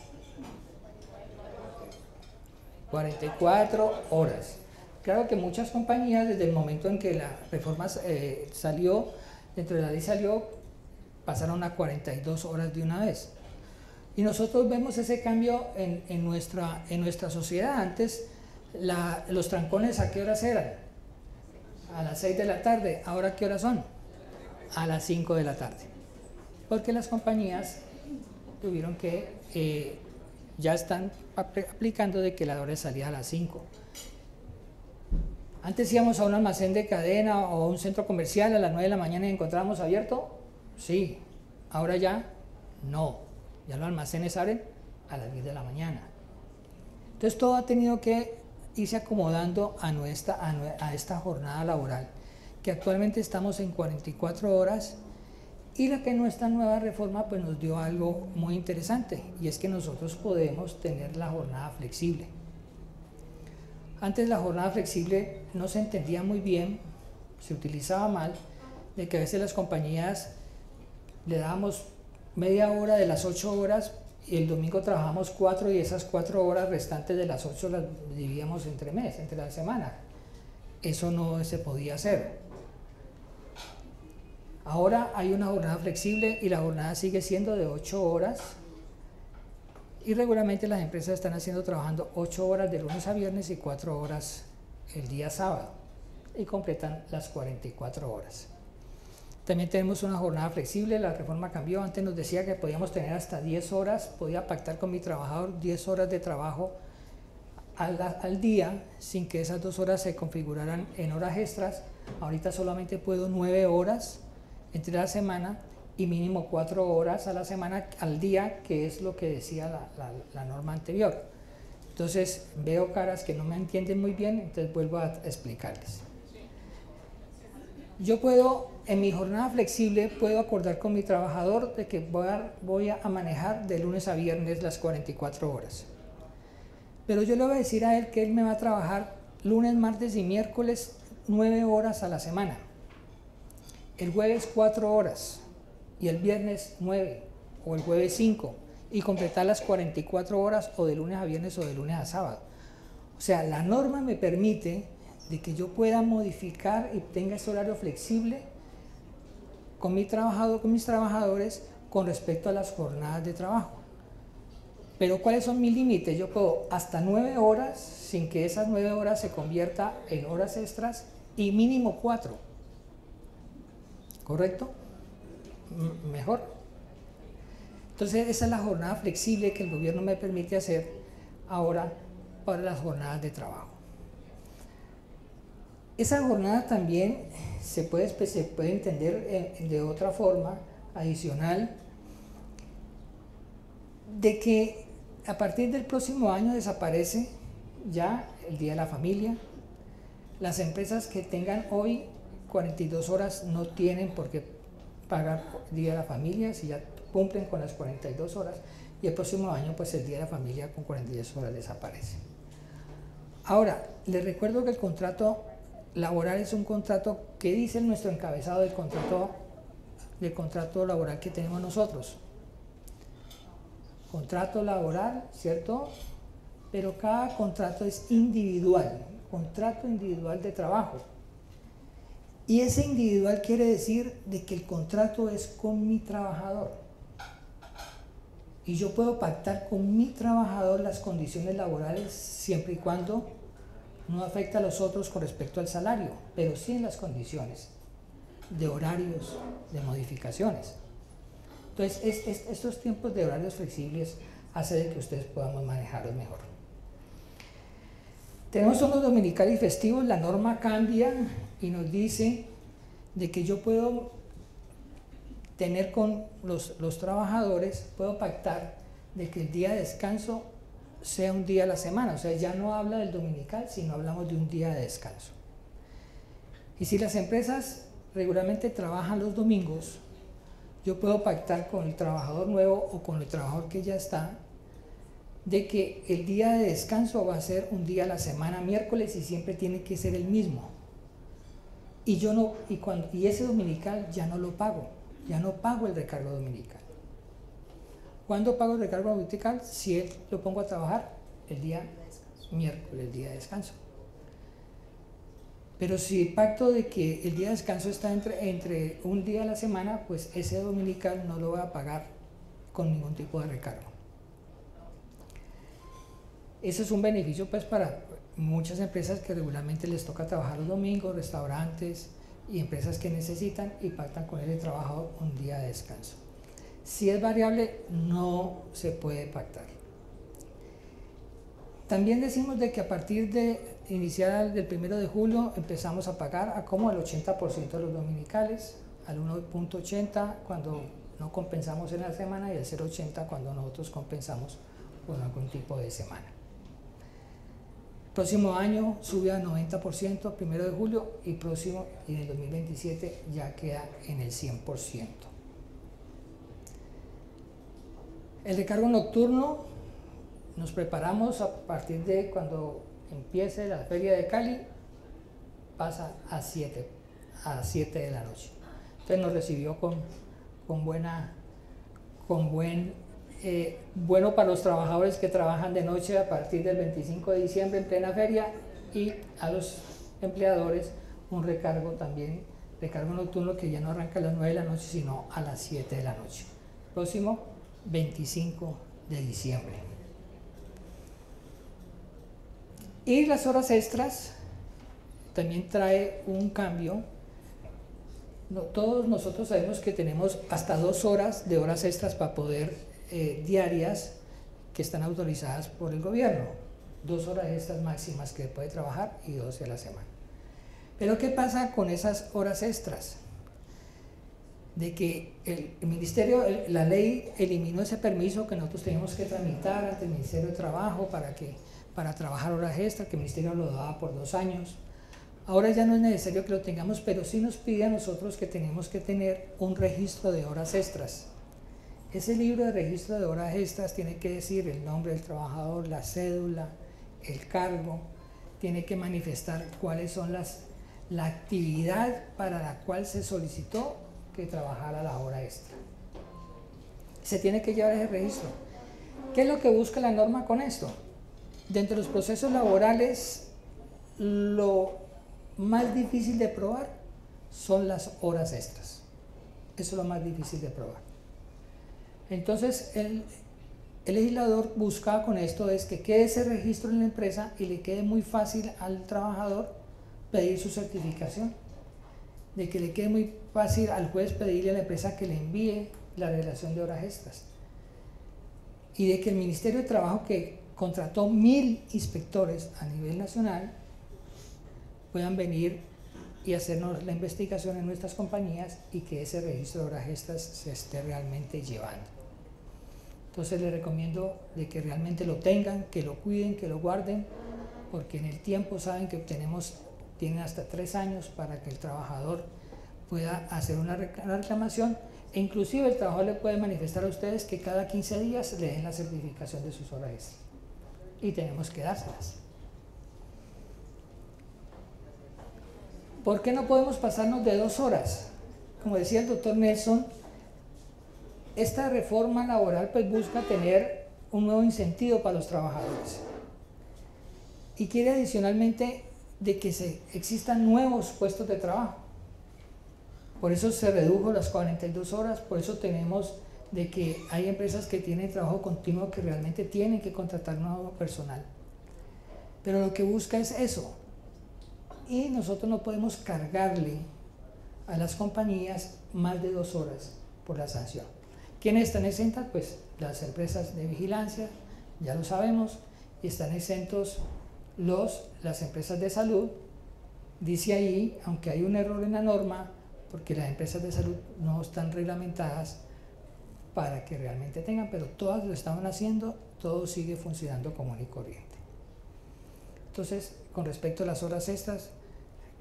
44 horas. Claro que muchas compañías, desde el momento en que la reforma salió, dentro de la ley salió, pasaron a 42 horas de una vez. Y nosotros vemos ese cambio en nuestra sociedad. Antes, los trancones, ¿a qué horas eran? A las 6 de la tarde. ¿Ahora qué horas son? A las 5 de la tarde. Porque las compañías tuvieron que, ya están aplicando de que la hora de salida a las 5. Antes íbamos a un almacén de cadena o a un centro comercial a las 9 de la mañana y encontrábamos abierto. Sí, ahora ya no. Ya los almacenes abren a las 10 de la mañana. Entonces todo ha tenido que irse acomodando a esta jornada laboral, que actualmente estamos en 44 horas, y la que nuestra nueva reforma pues nos dio algo muy interesante, y es que nosotros podemos tener la jornada flexible. Antes la jornada flexible no se entendía muy bien, se utilizaba mal, de que a veces las compañías le dábamos media hora de las 8 horas y el domingo trabajamos 4 y esas 4 horas restantes de las 8 las dividíamos entre la semana. Eso no se podía hacer. Ahora hay una jornada flexible y la jornada sigue siendo de 8 horas y regularmente las empresas están trabajando 8 horas de lunes a viernes y 4 horas el día sábado y completan las 44 horas. También tenemos una jornada flexible, la reforma cambió, antes nos decía que podíamos tener hasta 10 horas, podía pactar con mi trabajador 10 horas de trabajo al día sin que esas 2 horas se configuraran en horas extras. Ahorita solamente puedo 9 horas entre la semana y mínimo 4 horas a la semana al día, que es lo que decía la norma anterior. Entonces veo caras que no me entienden muy bien, entonces vuelvo a explicarles. Yo puedo, en mi jornada flexible, puedo acordar con mi trabajador de que voy a manejar de lunes a viernes las 44 horas. Pero yo le voy a decir a él que él me va a trabajar lunes, martes y miércoles 9 horas a la semana. El jueves 4 horas y el viernes 9 o el jueves 5 y completar las 44 horas o de lunes a viernes o de lunes a sábado. O sea, la norma me permite de que yo pueda modificar y tenga ese horario flexible con mi trabajador, con mis trabajadores con respecto a las jornadas de trabajo. Pero ¿cuáles son mis límites? Yo puedo hasta 9 horas sin que esas 9 horas se convierta en horas extras y mínimo 4. ¿Correcto? Mejor. Entonces esa es la jornada flexible que el gobierno me permite hacer ahora para las jornadas de trabajo. Esa jornada también se puede entender de otra forma adicional, de que A partir del próximo año desaparece ya el Día de la Familia. Las empresas que tengan hoy 42 horas no tienen por qué pagar Día de la Familia si ya cumplen con las 42 horas, y el próximo año pues el Día de la Familia con 42 horas desaparece. Ahora, les recuerdo que el contrato laboral es un contrato que dice en nuestro encabezado del contrato laboral que tenemos nosotros. Contrato laboral, ¿cierto? Pero cada contrato es individual, contrato individual de trabajo. Y ese individual quiere decir de que el contrato es con mi trabajador. Y yo puedo pactar con mi trabajador las condiciones laborales siempre y cuando no afecte a los otros con respecto al salario, pero sí en las condiciones de horarios, de modificaciones. Entonces, estos tiempos de horarios flexibles hacen de que ustedes podamos manejarlos mejor. Tenemos turnos dominicales y festivos. La norma cambia y nos dice de que yo puedo tener con los trabajadores, puedo pactar de que el día de descanso sea un día a la semana. O sea, ya no habla del dominical, sino hablamos de un día de descanso. Y si las empresas regularmente trabajan los domingos, yo puedo pactar con el trabajador nuevo o con el trabajador que ya está, de que el día de descanso va a ser un día a la semana, miércoles, y siempre tiene que ser el mismo. Y ese dominical ya no lo pago, ya no pago el recargo dominical. ¿Cuándo pago el recargo dominical? Si lo pongo a trabajar el día miércoles, el día de descanso. Pero si pacto de que el día de descanso está entre un día a la semana, pues ese dominical no lo voy a pagar con ningún tipo de recargo. Eso es un beneficio pues para muchas empresas que regularmente les toca trabajar los domingos, restaurantes y empresas que necesitan y pactan con el trabajador un día de descanso. Si es variable, no se puede pactar. También decimos de que a partir de iniciar del 1 de julio empezamos a pagar a como el 80% de los dominicales, al 1.80 cuando no compensamos en la semana y al 0.80 cuando nosotros compensamos con algún tipo de semana. Próximo año sube a 90%, 1 de julio, y en el 2027 ya queda en el 100%. El recargo nocturno, nos preparamos a partir de cuando empiece la feria de Cali, pasa a 7 de la noche. Entonces nos recibió bueno para los trabajadores que trabajan de noche a partir del 25 de diciembre en plena feria, y a los empleadores un recargo nocturno que ya no arranca a las 9 de la noche sino a las 7 de la noche. Próximo 25 de diciembre. Y las horas extras también trae un cambio. Todos nosotros sabemos que tenemos hasta 2 horas de horas extras para poder diarias que están autorizadas por el gobierno. 2 horas extras máximas que puede trabajar y 12 a la semana. Pero ¿qué pasa con esas horas extras? De que el ministerio, la ley eliminó ese permiso que nosotros teníamos que tramitar ante el Ministerio de Trabajo para trabajar horas extras, que el ministerio lo daba por 2 años. Ahora ya no es necesario que lo tengamos, pero sí nos pide a nosotros que tenemos que tener un registro de horas extras. Ese libro de registro de horas extras tiene que decir el nombre del trabajador, la cédula, el cargo, tiene que manifestar cuáles son la actividad para la cual se solicitó que trabajara la hora extra. Se tiene que llevar ese registro. ¿Qué es lo que busca la norma con esto? Dentro de los procesos laborales, lo más difícil de probar son las horas extras. Eso es lo más difícil de probar. Entonces, el legislador buscaba con esto es que quede ese registro en la empresa y le quede muy fácil al trabajador pedir su certificación, de que le quede muy fácil al juez pedirle a la empresa que le envíe la relación de horas extras, y de que el Ministerio de Trabajo, que contrató 1000 inspectores a nivel nacional, puedan venir y hacernos la investigación en nuestras compañías y que ese registro de horas extras se esté realmente llevando. Entonces les recomiendo de que realmente lo tengan, que lo cuiden, que lo guarden, porque en el tiempo saben que tienen hasta 3 años para que el trabajador pueda hacer una reclamación, e inclusive el trabajador le puede manifestar a ustedes que cada 15 días le den la certificación de sus horas extras, y tenemos que dárselas. ¿Por qué no podemos pasarnos de 2 horas? Como decía el doctor Nelson, esta reforma laboral pues busca tener un nuevo incentivo para los trabajadores y quiere adicionalmente de que existan nuevos puestos de trabajo. Por eso se redujo las 42 horas, por eso tenemos de que hay empresas que tienen trabajo continuo que realmente tienen que contratar nuevo personal. Pero lo que busca es eso, y nosotros no podemos cargarle a las compañías más de 2 horas por la sanción. ¿Quiénes están exentas? Pues las empresas de vigilancia, ya lo sabemos, y están exentos las empresas de salud. Dice ahí, aunque hay un error en la norma, porque las empresas de salud no están reglamentadas para que realmente tengan, pero todas lo estaban haciendo, todo sigue funcionando común y corriente. Entonces, con respecto a las horas extras,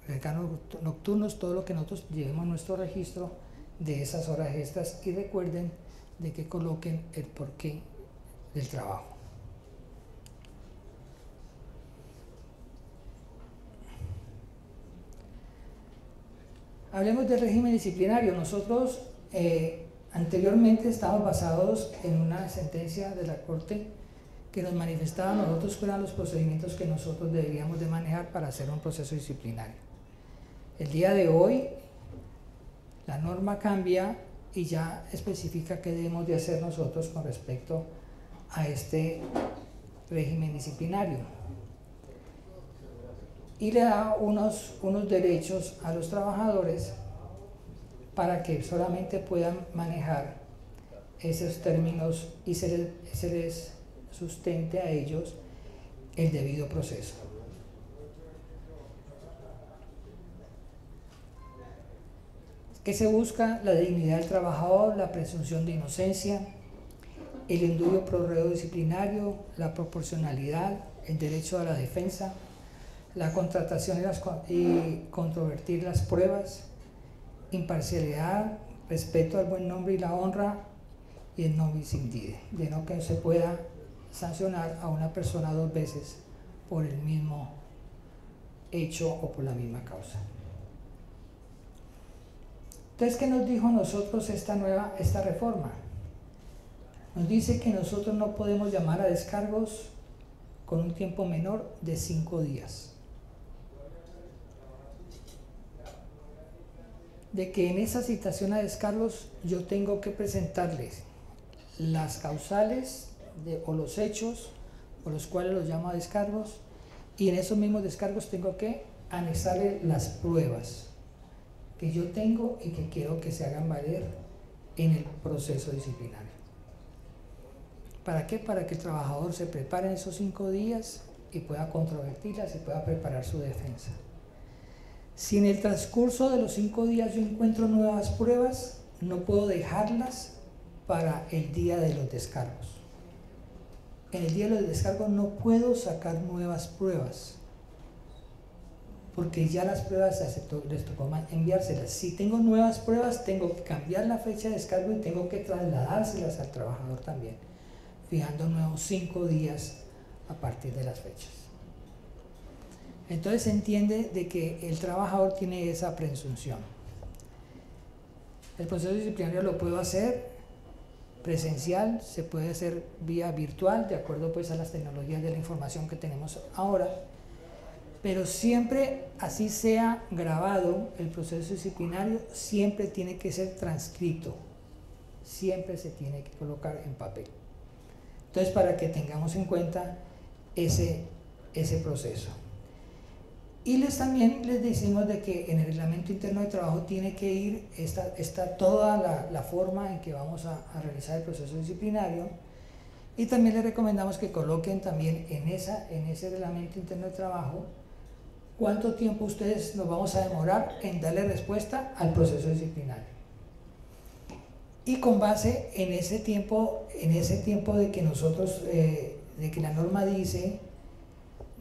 recargos nocturnos, todo lo que nosotros llevemos nuestro registro de esas horas extras, y recuerden de que coloquen el porqué del trabajo. Hablemos del régimen disciplinario. Nosotros anteriormente estábamos basados en una sentencia de la Corte que nos manifestaba a nosotros cuáles eran los procedimientos que nosotros deberíamos de manejar para hacer un proceso disciplinario. El día de hoy la norma cambia y ya especifica qué debemos de hacer nosotros con respecto a este régimen disciplinario, y le da unos derechos a los trabajadores para que solamente puedan manejar esos términos y se les sustente a ellos el debido proceso. ¿Qué se busca? La dignidad del trabajador, la presunción de inocencia, el indubio pro reo disciplinario, la proporcionalidad, el derecho a la defensa, la contratación y controvertir las pruebas, imparcialidad, respeto al buen nombre y la honra, y el non bis in idem, de no que se pueda sancionar a una persona 2 veces por el mismo hecho o por la misma causa. Entonces, ¿qué nos dijo a nosotros esta reforma? Nos dice que nosotros no podemos llamar a descargos con un tiempo menor de 5 días. De que en esa citación a descargos yo tengo que presentarles las causales o los hechos por los cuales los llamo a descargos, y en esos mismos descargos tengo que anexarle las pruebas que yo tengo y que quiero que se hagan valer en el proceso disciplinario. ¿Para qué? Para que el trabajador se prepare en esos 5 días y pueda controvertirlas y pueda preparar su defensa. Si en el transcurso de los 5 días yo encuentro nuevas pruebas, no puedo dejarlas para el día de los descargos. En el día de los descargos no puedo sacar nuevas pruebas, porque ya las pruebas les tocó enviárselas. Si tengo nuevas pruebas, tengo que cambiar la fecha de descargo y tengo que trasladárselas al trabajador también, fijando nuevos 5 días a partir de las fechas. Entonces se entiende de que el trabajador tiene esa presunción. El proceso disciplinario lo puedo hacer presencial, se puede hacer vía virtual, de acuerdo pues a las tecnologías de la información que tenemos ahora, pero siempre, así sea grabado el proceso disciplinario, siempre tiene que ser transcrito, siempre se tiene que colocar en papel. Entonces, para que tengamos en cuenta ese proceso. Y también les decimos de que en el reglamento interno de trabajo tiene que ir toda la forma en que vamos a realizar el proceso disciplinario, y también les recomendamos que coloquen también en ese reglamento interno de trabajo cuánto tiempo ustedes nos vamos a demorar en darle respuesta al proceso disciplinario. Y con base en ese tiempo de que nosotros, de que la norma dice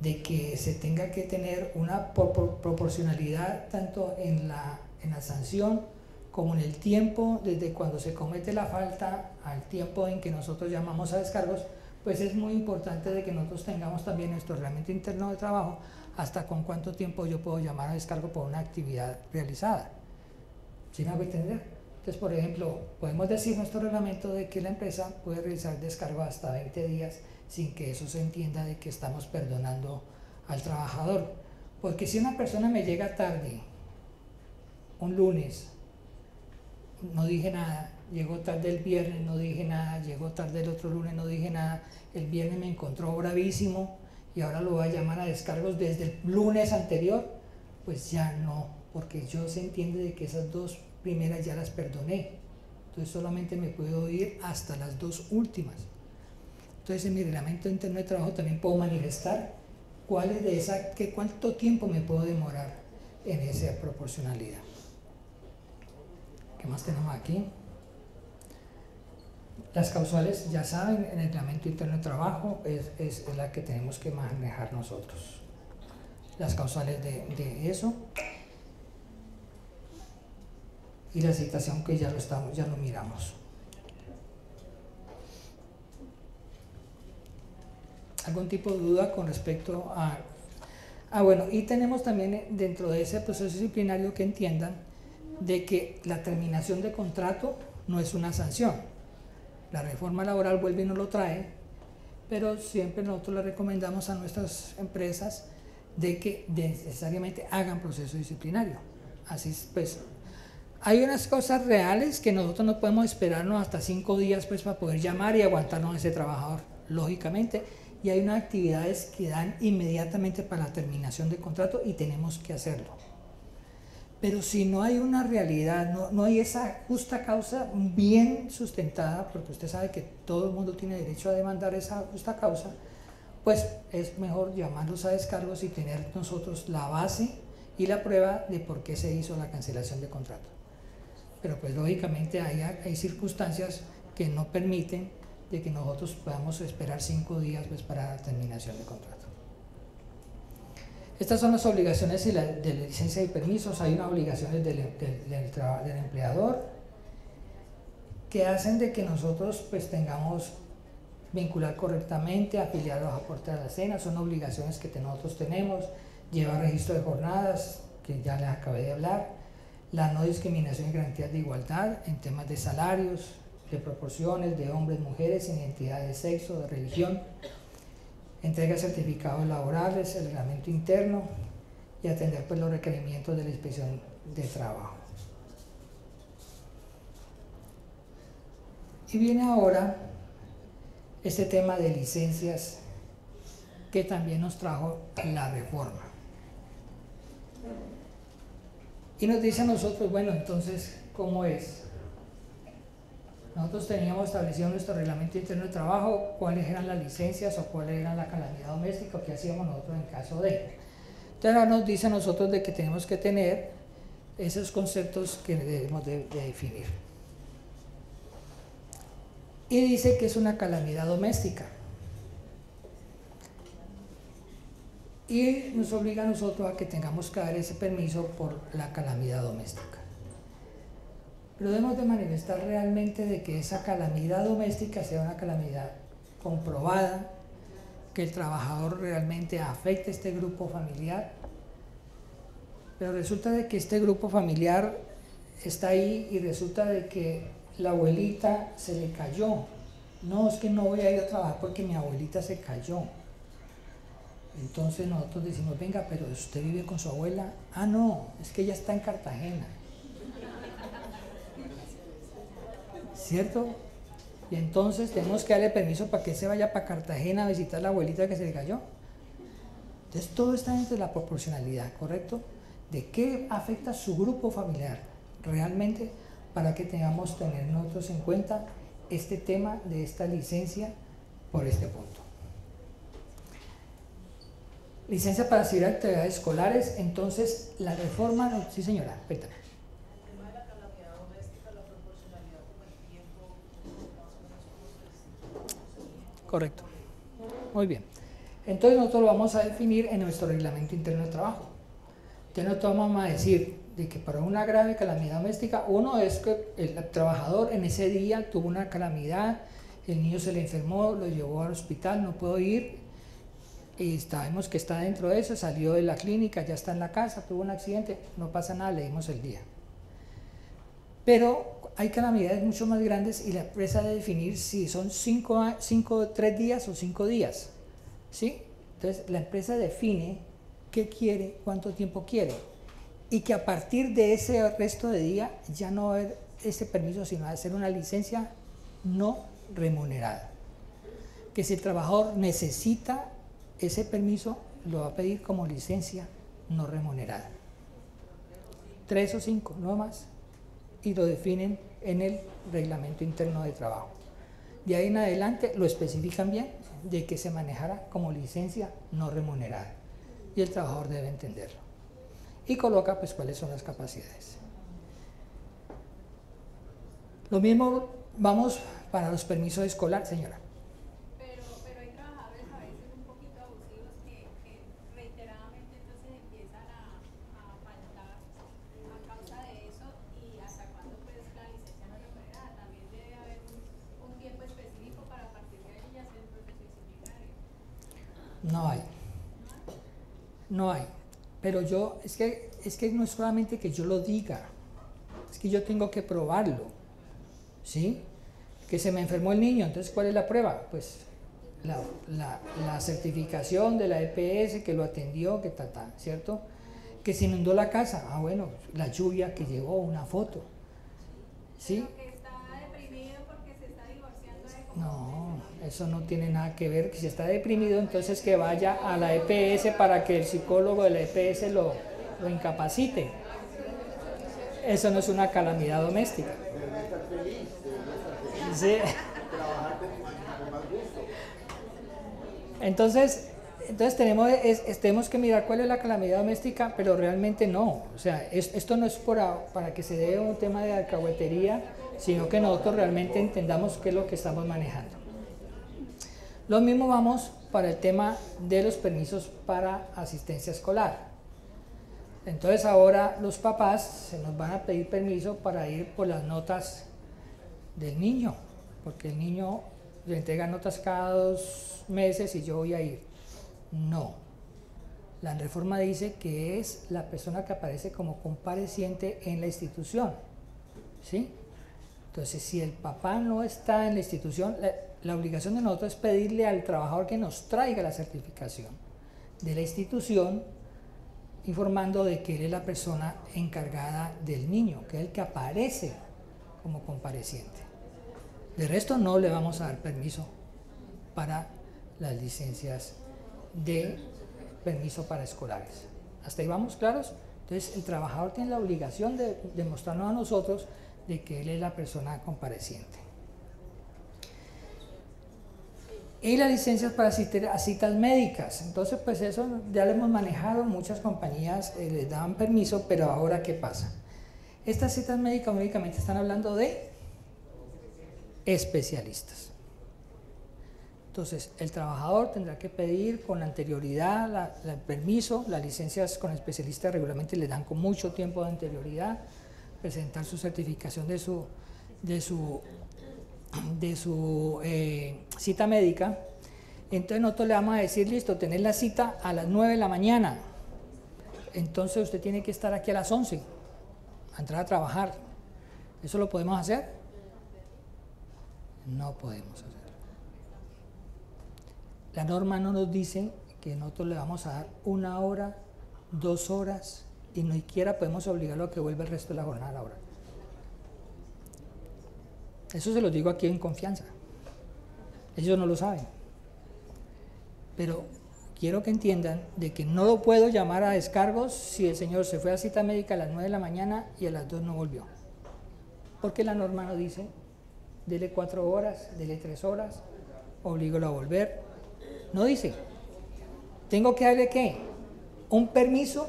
de que se tenga que tener una proporcionalidad tanto en la sanción como en el tiempo, desde cuando se comete la falta al tiempo en que nosotros llamamos a descargos, pues es muy importante de que nosotros tengamos también nuestro reglamento interno de trabajo hasta con cuánto tiempo yo puedo llamar a descargo por una actividad realizada. ¿Sí me hago entender? Entonces, por ejemplo, podemos decir en nuestro reglamento de que la empresa puede realizar descargo hasta 20 días sin que eso se entienda de que estamos perdonando al trabajador. Porque si una persona me llega tarde, un lunes, no dije nada, llegó tarde el viernes, no dije nada, llegó tarde el otro lunes, no dije nada, el viernes me encontró bravísimo y ahora lo voy a llamar a descargos desde el lunes anterior, pues ya no, porque yo se entiende de que esas dos primeras ya las perdoné, entonces solamente me puedo ir hasta las dos últimas. Entonces en mi reglamento interno de trabajo también puedo manifestar cuánto tiempo me puedo demorar en esa proporcionalidad. ¿Qué más tenemos aquí? Las causales, ya saben, en el reglamento interno de trabajo es la que tenemos que manejar nosotros. Las causales de eso. Y la citación que ya lo miramos. ¿Algún tipo de duda con respecto a...? Bueno, y tenemos también dentro de ese proceso disciplinario que entiendan de que la terminación de contrato no es una sanción. La reforma laboral vuelve y nos lo trae, pero siempre nosotros le recomendamos a nuestras empresas de que necesariamente hagan proceso disciplinario. Así pues, hay unas cosas reales que nosotros no podemos esperarnos hasta 5 días pues para poder llamar y aguantarnos a ese trabajador, lógicamente, y hay unas actividades que dan inmediatamente para la terminación de contrato y tenemos que hacerlo. Pero si no hay una realidad, no hay esa justa causa bien sustentada, porque usted sabe que todo el mundo tiene derecho a demandar esa justa causa, pues es mejor llamarlos a descargos y tener nosotros la base y la prueba de por qué se hizo la cancelación de contrato. Pero pues lógicamente hay circunstancias que no permiten de que nosotros podamos esperar 5 días pues para la terminación de contrato. Estas son las obligaciones de la licencia y permisos. Hay unas obligaciones del empleador que hacen de que nosotros pues tengamos vincular correctamente, afiliar los aportes a la cena, son obligaciones que nosotros tenemos, llevar registro de jornadas, que ya les acabé de hablar, la no discriminación y garantías de igualdad en temas de salarios, de proporciones, de hombres, mujeres, sin identidad de sexo, de religión, entrega de certificados laborales, el reglamento interno y atender pues los requerimientos de la inspección de trabajo. Y viene ahora este tema de licencias que también nos trajo la reforma. Y nos dice a nosotros, bueno, entonces, ¿cómo es? Nosotros teníamos establecido nuestro reglamento interno de trabajo, cuáles eran las licencias o cuáles eran la calamidad doméstica, o qué hacíamos nosotros en caso de. Entonces ahora nos dice a nosotros de que tenemos que tener esos conceptos que debemos de definir. Y dice que es una calamidad doméstica. Y nos obliga a nosotros a que tengamos que dar ese permiso por la calamidad doméstica. Pero debemos de manifestar realmente de que esa calamidad doméstica sea una calamidad comprobada, que el trabajador realmente afecte a este grupo familiar. Pero resulta de que este grupo familiar está ahí y resulta de que la abuelita se le cayó. No, es que no voy a ir a trabajar porque mi abuelita se cayó. Entonces nosotros decimos, venga, pero ¿usted vive con su abuela? Ah, no, es que ella está en Cartagena. ¿Cierto? Y entonces tenemos que darle permiso para que se vaya para Cartagena a visitar a la abuelita que se le cayó. Entonces todo está dentro de la proporcionalidad, ¿correcto? De qué afecta a su grupo familiar realmente, para que tengamos tener nosotros en cuenta este tema de esta licencia por este punto. Licencia para asistir a actividades escolares. Entonces la reforma, sí señora, pétame. El tema de la calamidad doméstica, la proporcionalidad como el Correcto. Muy bien. Entonces nosotros lo vamos a definir en nuestro reglamento interno de trabajo. Entonces nosotros vamos a decir de que para una grave calamidad doméstica, uno es que el trabajador en ese día tuvo una calamidad, el niño se le enfermó, lo llevó al hospital, no pudo ir, y sabemos que está dentro de eso, salió de la clínica, ya está en la casa, tuvo un accidente, no pasa nada, le dimos el día. Pero hay calamidades mucho más grandes y la empresa debe definir si son 3 días o 5 días, ¿sí? Entonces la empresa define qué quiere, cuánto tiempo quiere, y que a partir de ese resto de día ya no va a haber ese permiso, sino va a ser una licencia no remunerada. Que si el trabajador necesita ese permiso, lo va a pedir como licencia no remunerada. 3 o 5, no más. Y lo definen en el reglamento interno de trabajo. De ahí en adelante lo especifican bien de que se manejará como licencia no remunerada. Y el trabajador debe entenderlo. Y coloca pues cuáles son las capacidades. Lo mismo vamos para los permisos escolares, señora. Pero hay trabajadores a veces un poquito abusivos que reiteradamente entonces empiezan a faltar a causa de eso, y hasta cuándo pues la licencia no remunerada. También debe haber un tiempo específico para a partir de ahí ya hacer el proceso disciplinario. No hay. No hay. Pero yo, es que no es solamente que yo lo diga, es que yo tengo que probarlo, ¿sí? Que se me enfermó el niño, entonces ¿cuál es la prueba? Pues la certificación de la EPS que lo atendió, que ¿cierto? Que se inundó la casa, bueno, la lluvia que llegó, una foto, ¿sí? Pero que está deprimido porque se está divorciando de No, eso no tiene nada que ver. Si está deprimido, entonces que vaya a la EPS para que el psicólogo de la EPS lo incapacite. Eso no es una calamidad doméstica. Sí. Entonces tenemos que mirar cuál es la calamidad doméstica, pero realmente no. O sea, esto no es para que se dé un tema de alcahuetería, sino que nosotros realmente entendamos qué es lo que estamos manejando. Lo mismo vamos para el tema de los permisos para asistencia escolar. Entonces ahora los papás se nos van a pedir permiso para ir por las notas del niño, porque el niño le entrega notas cada 2 meses y yo voy a ir. No. La reforma dice que es la persona que aparece como compareciente en la institución, ¿sí? Entonces, si el papá no está en la institución, la obligación de nosotros es pedirle al trabajador que nos traiga la certificación de la institución, informando de que él es la persona encargada del niño, que es el que aparece como compareciente. De resto, no le vamos a dar permiso para las licencias de permiso para escolares. ¿Hasta ahí vamos claros? Entonces, el trabajador tiene la obligación de demostrarnos a nosotros de que él es la persona compareciente. Y las licencias para asistir a citas médicas. Entonces, pues eso ya lo hemos manejado, muchas compañías les daban permiso, pero ahora ¿qué pasa? Estas citas médicas únicamente están hablando de especialistas. Entonces, el trabajador tendrá que pedir con anterioridad el permiso. Las licencias con especialistas regularmente le dan con mucho tiempo de anterioridad, presentar su certificación de su cita médica. Entonces nosotros le vamos a decir, listo, tenés la cita a las 9 de la mañana, entonces usted tiene que estar aquí a las 11, a entrar a trabajar. ¿Eso lo podemos hacer? No podemos hacer. La norma no nos dice que nosotros le vamos a dar 1 hora, 2 horas, y ni siquiera podemos obligarlo a que vuelva el resto de la jornada laboral. Eso se lo digo aquí en confianza. Ellos no lo saben. Pero quiero que entiendan de que no lo puedo llamar a descargos si el señor se fue a cita médica a las 9 de la mañana y a las 2 no volvió. Porque la norma no dice, dele 4 horas, dele 3 horas, oblígalo a volver. No dice. Tengo que darle ¿qué? Un permiso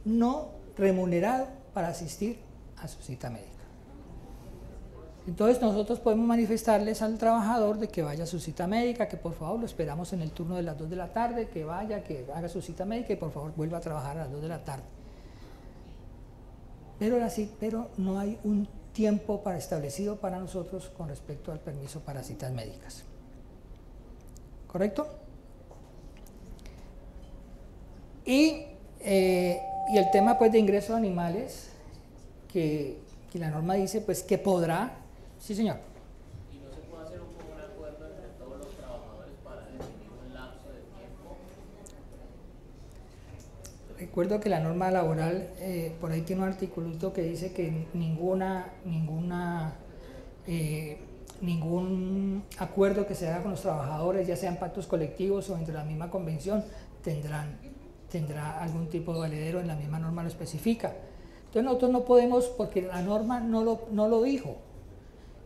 no remunerado para asistir a su cita médica. Entonces nosotros podemos manifestarles al trabajador de que vaya a su cita médica, que por favor lo esperamos en el turno de las 2 de la tarde, que vaya, que haga su cita médica y por favor vuelva a trabajar a las 2 de la tarde. Pero no hay un tiempo establecido para nosotros con respecto al permiso para citas médicas. ¿Correcto? Y el tema pues de ingreso de animales, que la norma dice pues que podrá. Sí, señor. ¿Y no se puede hacer un acuerdo entre todos los trabajadores para definir un lapso de tiempo? Recuerdo que la norma laboral, por ahí tiene un articulito que dice que ningún acuerdo que se haga con los trabajadores, ya sean pactos colectivos o entre la misma convención, tendrá algún tipo de valedero, en la misma norma lo especifica. Entonces nosotros no podemos, porque la norma no lo dijo.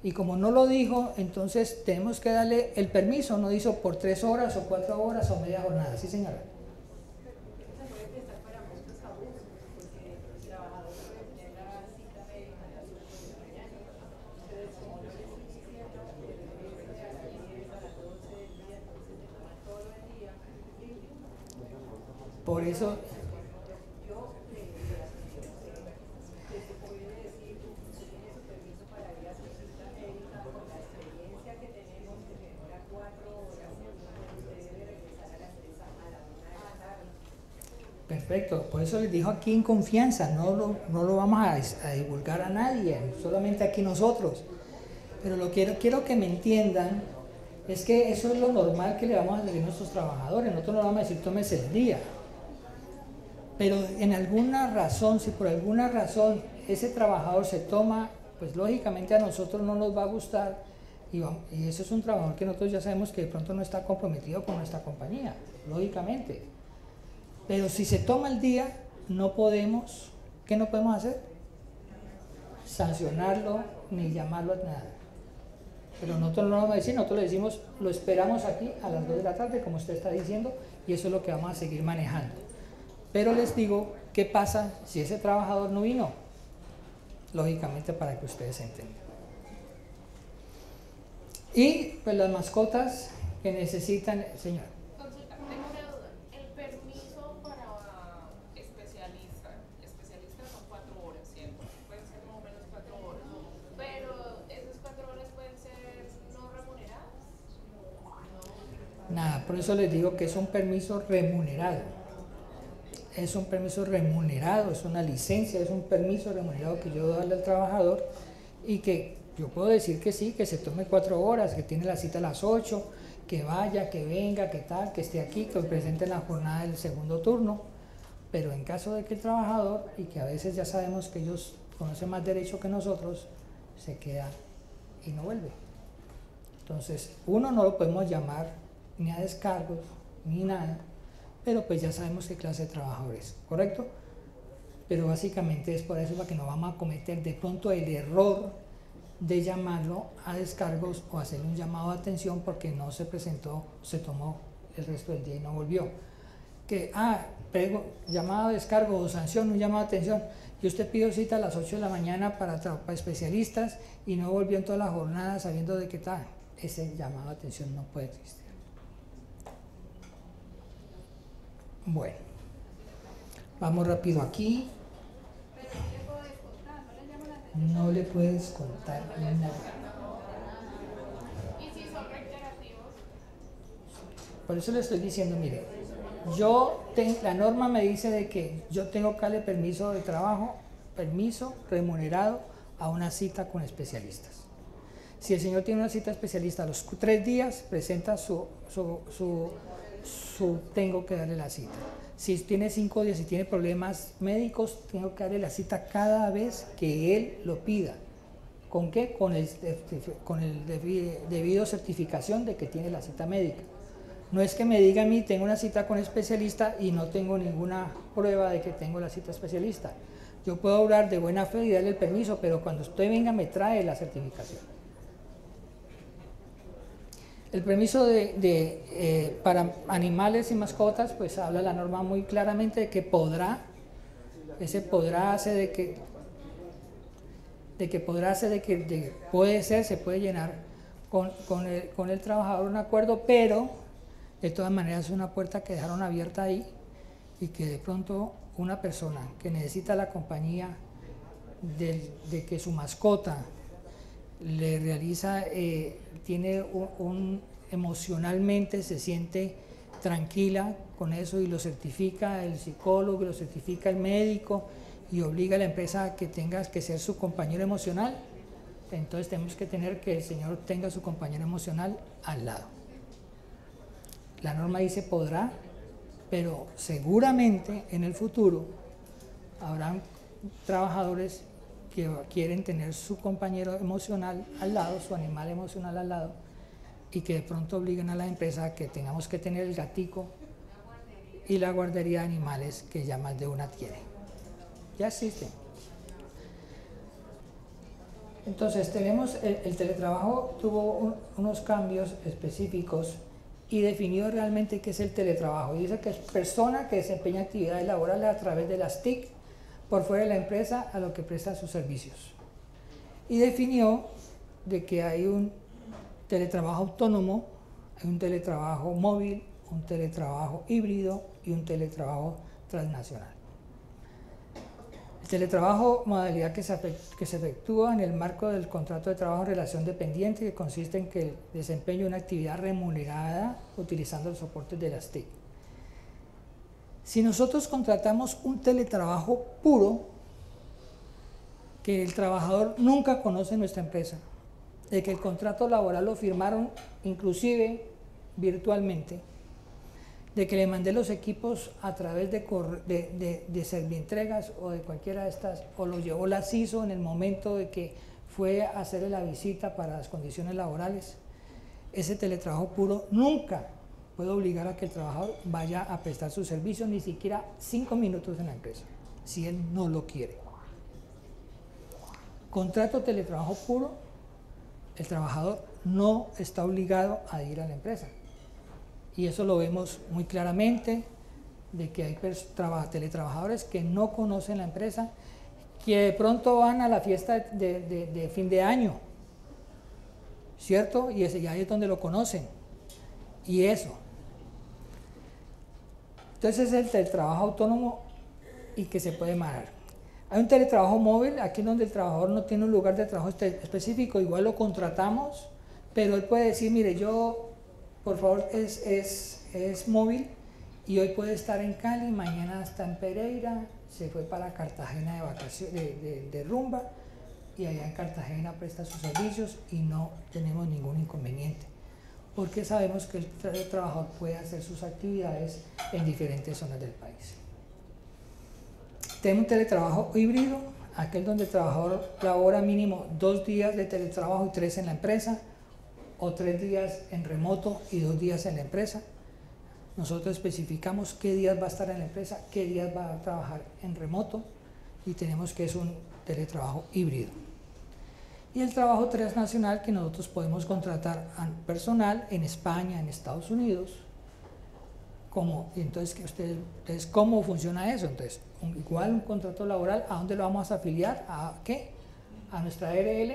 Y como no lo dijo, entonces tenemos que darle el permiso, no dice por 3 horas o 4 horas o media jornada. Sí, señora. Se puede prestar para muchos abusos, porque el trabajador puede tener la cita médica a las 8 de la mañana. Entonces, como no le estoy diciendo que debe ser a las 10, a las 12 del día, entonces se toma todo el día libre. Por eso, perfecto, por eso les digo aquí en confianza, no lo vamos a divulgar a nadie, solamente aquí nosotros. Pero quiero que me entiendan, es que eso es lo normal que le vamos a decir a nuestros trabajadores, nosotros no vamos a decir tómese el día. Pero en alguna razón, si por alguna razón ese trabajador se toma, pues lógicamente a nosotros no nos va a gustar y eso es un trabajador que nosotros ya sabemos que de pronto no está comprometido con nuestra compañía, lógicamente. Pero si se toma el día, no podemos, ¿qué no podemos hacer? Sancionarlo ni llamarlo a nada. Pero nosotros no lo vamos a decir, nosotros le decimos, lo esperamos aquí a las 2 de la tarde, como usted está diciendo, y eso es lo que vamos a seguir manejando. Pero les digo, ¿qué pasa si ese trabajador no vino? Lógicamente para que ustedes entiendan. Y pues las mascotas que necesitan, señor. Consulta, tengo una duda. El permiso para especialistas son 4 horas, ¿cierto? Pueden ser más o menos 4 horas. Pero esas 4 horas pueden ser no remuneradas. Nada, por eso les digo que es un permiso remunerado. Es un permiso remunerado, es una licencia, es un permiso remunerado que yo doy al trabajador y que yo puedo decir que sí, que se tome 4 horas, que tiene la cita a las 8, que vaya, que venga, que tal, que esté aquí, que presente en la jornada del segundo turno, pero en caso de que el trabajador, y que a veces ya sabemos que ellos conocen más derecho que nosotros, se queda y no vuelve. Entonces, uno no lo podemos llamar ni a descargos, ni nada, pero pues ya sabemos qué clase de trabajador es, ¿correcto? Pero básicamente es por eso para que no vamos a cometer de pronto el error de llamarlo a descargos o hacerle un llamado de atención porque no se presentó, se tomó el resto del día y no volvió. Que, llamado a descargo o sanción, un llamado de atención, y usted pidió cita a las 8 de la mañana para especialistas y no volvió en toda la jornada sabiendo de qué tal, ese llamado de atención no puede existir. Bueno, vamos rápido aquí. Pero no le puedo descontar, no le llamo la atención. No le puedes contar nada. Y si son reiterativos, Por eso le estoy diciendo, mire, la norma me dice de que yo tengo que darle permiso de trabajo, permiso remunerado a una cita con especialistas. Si el señor tiene una cita especialista a los 3 días, presenta tengo que darle la cita. Si tiene 5 días y tiene problemas médicos, tengo que darle la cita cada vez que él lo pida. ¿Con qué? Con el debido certificación de que tiene la cita médica. No es que me diga a mí, tengo una cita con especialista y no tengo ninguna prueba de que tengo la cita especialista. Yo puedo hablar de buena fe y darle el permiso, pero cuando usted venga me trae la certificación. El permiso para animales y mascotas, pues habla la norma muy claramente de que podrá, ese podrá hace de que de que podrá ser, puede ser, se puede llenar con el trabajador un acuerdo, pero de todas maneras es una puerta que dejaron abierta ahí y que de pronto una persona que necesita la compañía de que su mascota le realiza, tiene emocionalmente se siente tranquila con eso y lo certifica el psicólogo, y lo certifica el médico y obliga a la empresa a que tenga que ser su compañero emocional, entonces tenemos que tener que el señor tenga su compañero emocional al lado. La norma dice podrá, pero seguramente en el futuro habrán trabajadores que quieren tener su compañero emocional al lado, su animal emocional al lado, y que de pronto obliguen a la empresa a que tengamos que tener el gatico y la guardería de animales que ya más de una tiene. Ya existen. Entonces tenemos, el teletrabajo tuvo unos cambios específicos y definió realmente qué es el teletrabajo. Dice que es persona que desempeña actividades laborales a través de las TIC por fuera de la empresa a lo que presta sus servicios. Y definió de que hay un teletrabajo autónomo, hay un teletrabajo móvil, un teletrabajo híbrido y un teletrabajo transnacional. El teletrabajo, modalidad que se efectúa en el marco del contrato de trabajo en relación dependiente, que consiste en que el desempeño de una actividad remunerada utilizando los soportes de las TIC. Si nosotros contratamos un teletrabajo puro, que el trabajador nunca conoce nuestra empresa, de que el contrato laboral lo firmaron inclusive virtualmente, de que le mandé los equipos a través de Servientregas o de cualquiera de estas, o lo llevó la CISO en el momento de que fue a hacerle la visita para las condiciones laborales, ese teletrabajo puro nunca puede obligar a que el trabajador vaya a prestar su servicio ni siquiera 5 minutos en la empresa, si él no lo quiere. Contrato teletrabajo puro, el trabajador no está obligado a ir a la empresa. Y eso lo vemos muy claramente, de que hay teletrabajadores que no conocen la empresa, que de pronto van a la fiesta de fin de año, ¿cierto? Y ahí es donde lo conocen. Y eso. Entonces es el teletrabajo autónomo y que se puede manejar. Hay un teletrabajo móvil, aquí donde el trabajador no tiene un lugar de trabajo específico, igual lo contratamos, pero él puede decir, mire, yo, por favor, es móvil y hoy puede estar en Cali, mañana está en Pereira, se fue para Cartagena de vacaciones, de rumba, y allá en Cartagena presta sus servicios y no tenemos ningún inconveniente, porque sabemos que el trabajador puede hacer sus actividades en diferentes zonas del país. Tenemos un teletrabajo híbrido, aquel donde el trabajador labora mínimo 2 días de teletrabajo y 3 en la empresa, o 3 días en remoto y 2 días en la empresa. Nosotros especificamos qué días va a estar en la empresa, qué días va a trabajar en remoto, y tenemos que es un teletrabajo híbrido. Y el trabajo transnacional, que nosotros podemos contratar personal en España, en Estados Unidos. Entonces, ¿cómo funciona eso? Entonces, igual un contrato laboral, ¿a dónde lo vamos a afiliar? ¿A qué? ¿A nuestra ARL?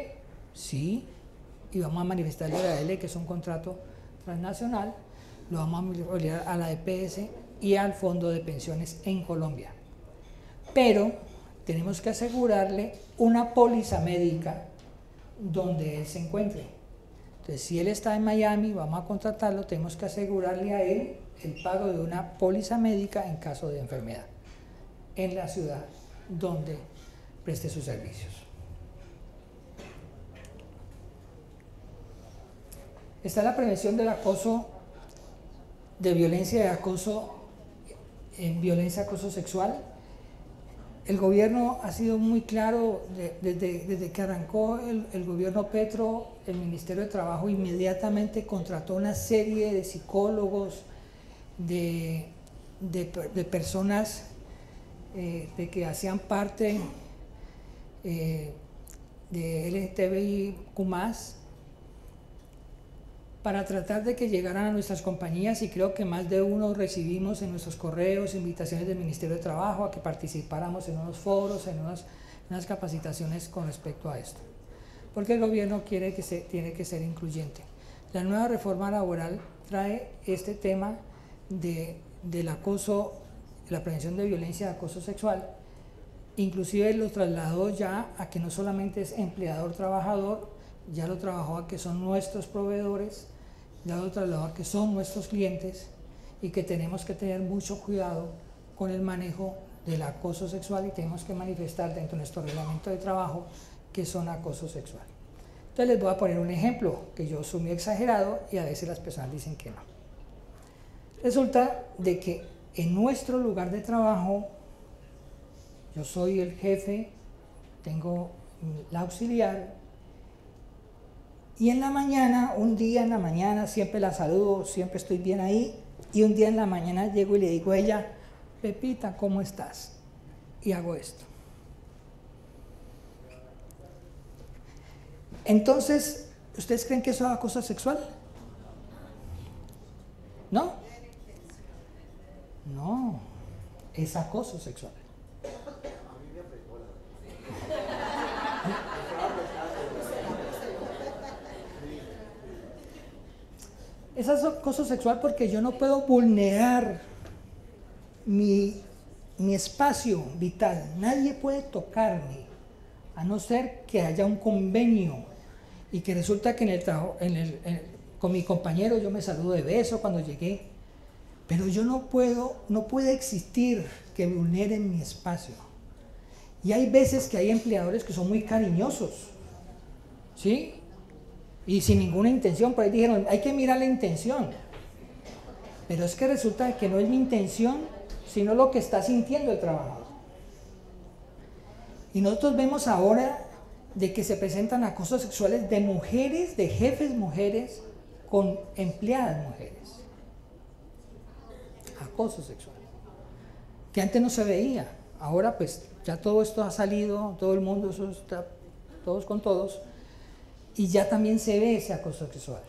Sí, y vamos a manifestar la ARL, que es un contrato transnacional, lo vamos a afiliar a la EPS y al Fondo de Pensiones en Colombia. Pero tenemos que asegurarle una póliza médica donde él se encuentre. Entonces, si él está en Miami, vamos a contratarlo, tenemos que asegurarle a él el pago de una póliza médica en caso de enfermedad en la ciudad donde preste sus servicios. Está la prevención del acoso, de violencia y acoso, violencia, acoso sexual. El gobierno ha sido muy claro desde que arrancó el gobierno Petro, el Ministerio de Trabajo inmediatamente contrató una serie de psicólogos, de personas de que hacían parte de LGTBIQ+, para tratar de que llegaran a nuestras compañías, y creo que más de uno recibimos en nuestros correos invitaciones del Ministerio de Trabajo a que participáramos en unos foros, en unas unas capacitaciones con respecto a esto, porque el gobierno tiene que ser incluyente. La nueva reforma laboral trae este tema del acoso, la prevención de violencia de acoso sexual, inclusive lo trasladó ya a que no solamente es empleador-trabajador, ya lo trabajó a que son nuestros proveedores, ya lo trasladó a que son nuestros clientes, y que tenemos que tener mucho cuidado con el manejo del acoso sexual y tenemos que manifestar dentro de nuestro reglamento de trabajo que son acoso sexual. Entonces les voy a poner un ejemplo que yo soy muy exagerado y a veces las personas dicen que no. Resulta de que en nuestro lugar de trabajo yo soy el jefe, tengo la auxiliar, y en la mañana, un día en la mañana, siempre la saludo, siempre estoy bien ahí, y un día en la mañana llego y le digo a ella, Pepita, ¿cómo estás? Y hago esto. Entonces, ¿ustedes creen que eso es acoso sexual? ¿No? No, es acoso sexual. Es acoso sexual porque yo no puedo vulnerar mi espacio vital. Nadie puede tocarme, a no ser que haya un convenio y que resulta que en el trabajo, con mi compañero yo me saludo de beso cuando llegué, pero yo no puede existir que vulneren mi espacio. Y hay veces que hay empleadores que son muy cariñosos, ¿sí? Y sin ninguna intención, por ahí dijeron, hay que mirar la intención. Pero es que resulta que no es mi intención, sino lo que está sintiendo el trabajador. Y nosotros vemos ahora de que se presentan acosos sexuales de mujeres, de jefes mujeres, con empleadas mujeres. Acoso sexual. Que antes no se veía. Ahora pues ya todo esto ha salido, todo el mundo, eso está todos con todos. Y ya también se ve ese acoso sexual.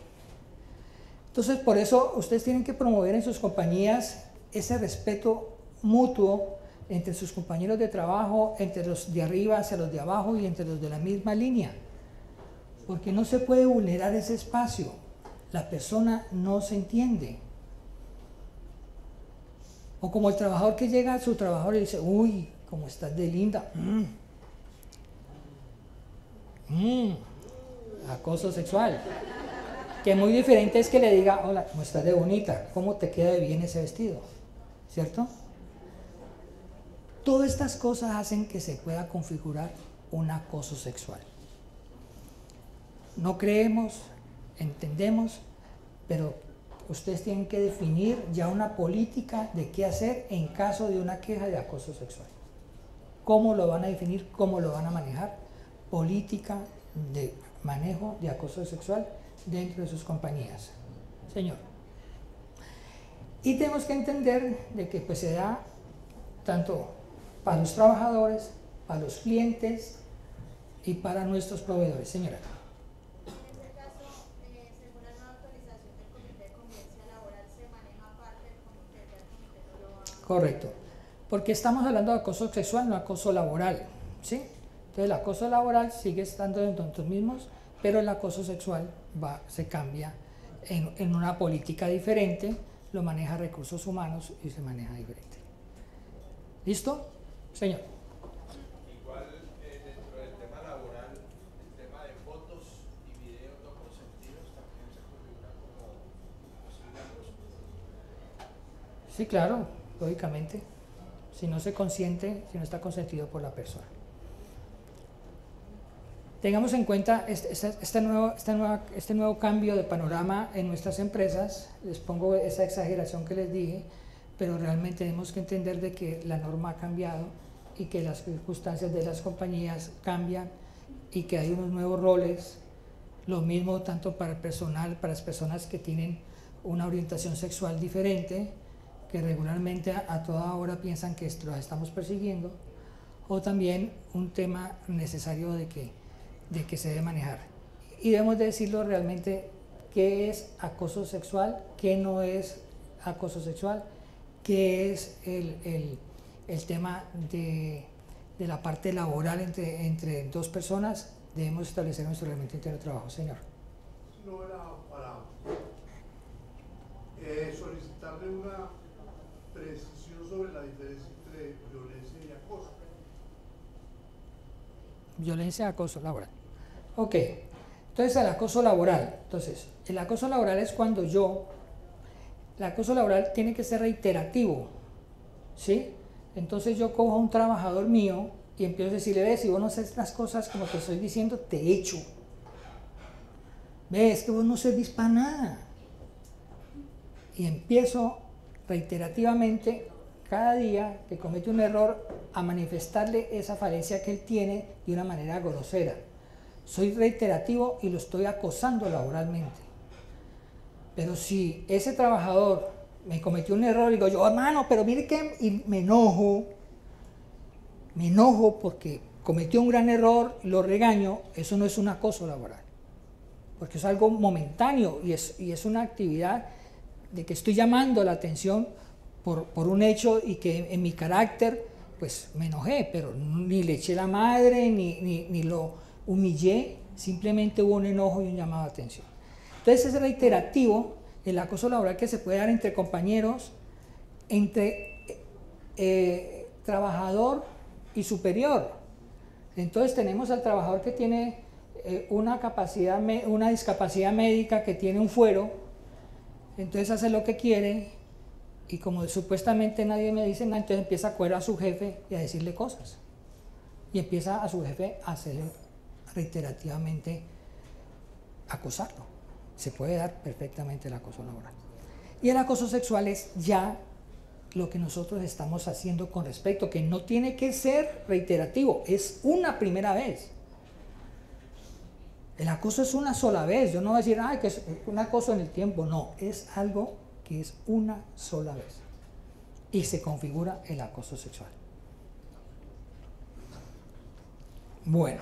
Entonces, por eso ustedes tienen que promover en sus compañías ese respeto mutuo entre sus compañeros de trabajo, entre los de arriba hacia los de abajo y entre los de la misma línea. Porque no se puede vulnerar ese espacio. La persona no se entiende. O como el trabajador que llega a su trabajador y dice, uy, cómo estás de linda. Acoso sexual, que muy diferente es que le diga, hola, ¿cómo estás de bonita? ¿Cómo te queda de bien ese vestido? ¿Cierto? Todas estas cosas hacen que se pueda configurar un acoso sexual. No creemos, entendemos, pero ustedes tienen que definir ya una política de qué hacer en caso de una queja de acoso sexual. ¿Cómo lo van a definir? ¿Cómo lo van a manejar? Política de manejo de acoso sexual dentro de sus compañías. Señor. Y tenemos que entender de que pues se da tanto para los trabajadores, para los clientes y para nuestros proveedores. Señora. En este caso, según la nueva actualización del Comité de Convivencia Laboral, se maneja aparte del comité, ya el comité no lo va a... Correcto. Porque estamos hablando de acoso sexual, no acoso laboral, ¿sí? Entonces el acoso laboral sigue estando dentro de nosotros mismos, pero el acoso sexual se cambia en una política diferente, lo maneja recursos humanos y se maneja diferente. ¿Listo? Señor. Igual dentro del tema laboral, el tema de fotos y videos no consentidos también se configura como posible acoso. Sí, claro, lógicamente. Si no se consiente, si no está consentido por la persona. Tengamos en cuenta este nuevo cambio de panorama en nuestras empresas. Les pongo esa exageración que les dije, pero realmente tenemos que entender de que la norma ha cambiado y que las circunstancias de las compañías cambian y que hay unos nuevos roles. Lo mismo tanto para el personal, para las personas que tienen una orientación sexual diferente, que regularmente a toda hora piensan que los estamos persiguiendo, o también un tema necesario de que se debe manejar. Y debemos de decirlo realmente qué es acoso sexual, qué no es acoso sexual, qué es el tema de de la parte laboral entre dos personas, debemos establecer nuestro reglamento interno de trabajo, señor. No era para solicitarle una precisión sobre la diferencia entre violencia y acoso. Violencia y acoso laboral. Ok, entonces el acoso laboral. Entonces, el acoso laboral es cuando el acoso laboral tiene que ser reiterativo, ¿sí? Entonces yo cojo a un trabajador mío y empiezo a decirle, ve, si vos no haces las cosas como te estoy diciendo, te echo. Ve, es que vos no servís para nada. Y empiezo reiterativamente, cada día que comete un error, a manifestarle esa falencia que él tiene de una manera grosera. Soy reiterativo y lo estoy acosando laboralmente. Pero si ese trabajador me cometió un error y digo yo, hermano, pero mire que, y me enojo porque cometió un gran error, lo regaño, eso no es un acoso laboral, porque es algo momentáneo y es una actividad de que estoy llamando la atención por un hecho y que en mi carácter pues me enojé, pero ni le eché la madre, ni lo humillé, simplemente hubo un enojo y un llamado de atención. Entonces es reiterativo el acoso laboral que se puede dar entre compañeros, entre trabajador y superior. Entonces tenemos al trabajador que tiene una discapacidad médica, que tiene un fuero, entonces hace lo que quiere y como supuestamente nadie me dice nada, entonces empieza a coger a su jefe y a decirle cosas y empieza a su jefe a hacerle reiterativamente acosarlo. Se puede dar perfectamente el acoso laboral. Y el acoso sexual es ya lo que nosotros estamos haciendo con respecto, que no tiene que ser reiterativo, es una primera vez. El acoso es una sola vez, yo no voy a decir, ay, que es un acoso en el tiempo, no, es algo que es una sola vez. Y se configura el acoso sexual. Bueno.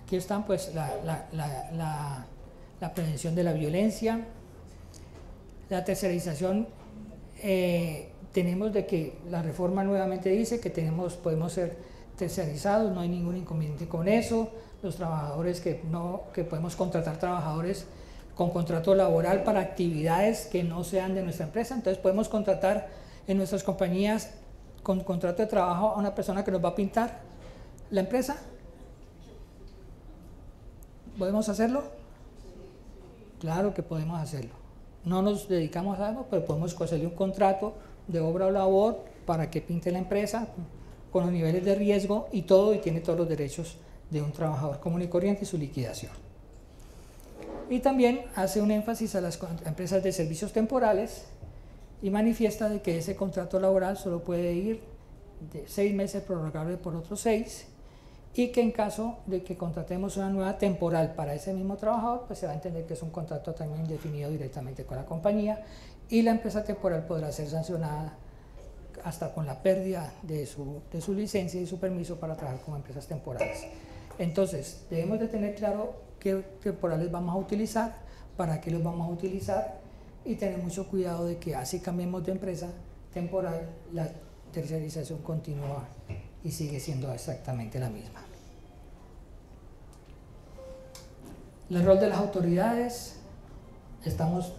Aquí están pues la prevención de la violencia, la tercerización. Tenemos de que la reforma nuevamente dice que podemos ser tercerizados, no hay ningún inconveniente con eso. Los trabajadores que podemos contratar trabajadores con contrato laboral para actividades que no sean de nuestra empresa, entonces podemos contratar en nuestras compañías con contrato de trabajo a una persona que nos va a pintar la empresa. ¿Podemos hacerlo? Claro que podemos hacerlo. No nos dedicamos a algo, pero podemos hacerle un contrato de obra o labor para que pinte la empresa con los niveles de riesgo y todo, y tiene todos los derechos de un trabajador común y corriente y su liquidación. Y también hace un énfasis a las empresas de servicios temporales y manifiesta de que ese contrato laboral solo puede ir de 6 meses prorrogable por otros 6, y que en caso de que contratemos una nueva temporal para ese mismo trabajador, pues se va a entender que es un contrato también definido directamente con la compañía, y la empresa temporal podrá ser sancionada hasta con la pérdida de su licencia y su permiso para trabajar como empresas temporales. Entonces, debemos de tener claro qué temporales vamos a utilizar, para qué los vamos a utilizar, y tener mucho cuidado de que así cambiemos de empresa temporal, la tercerización continúa y sigue siendo exactamente la misma. El rol de las autoridades,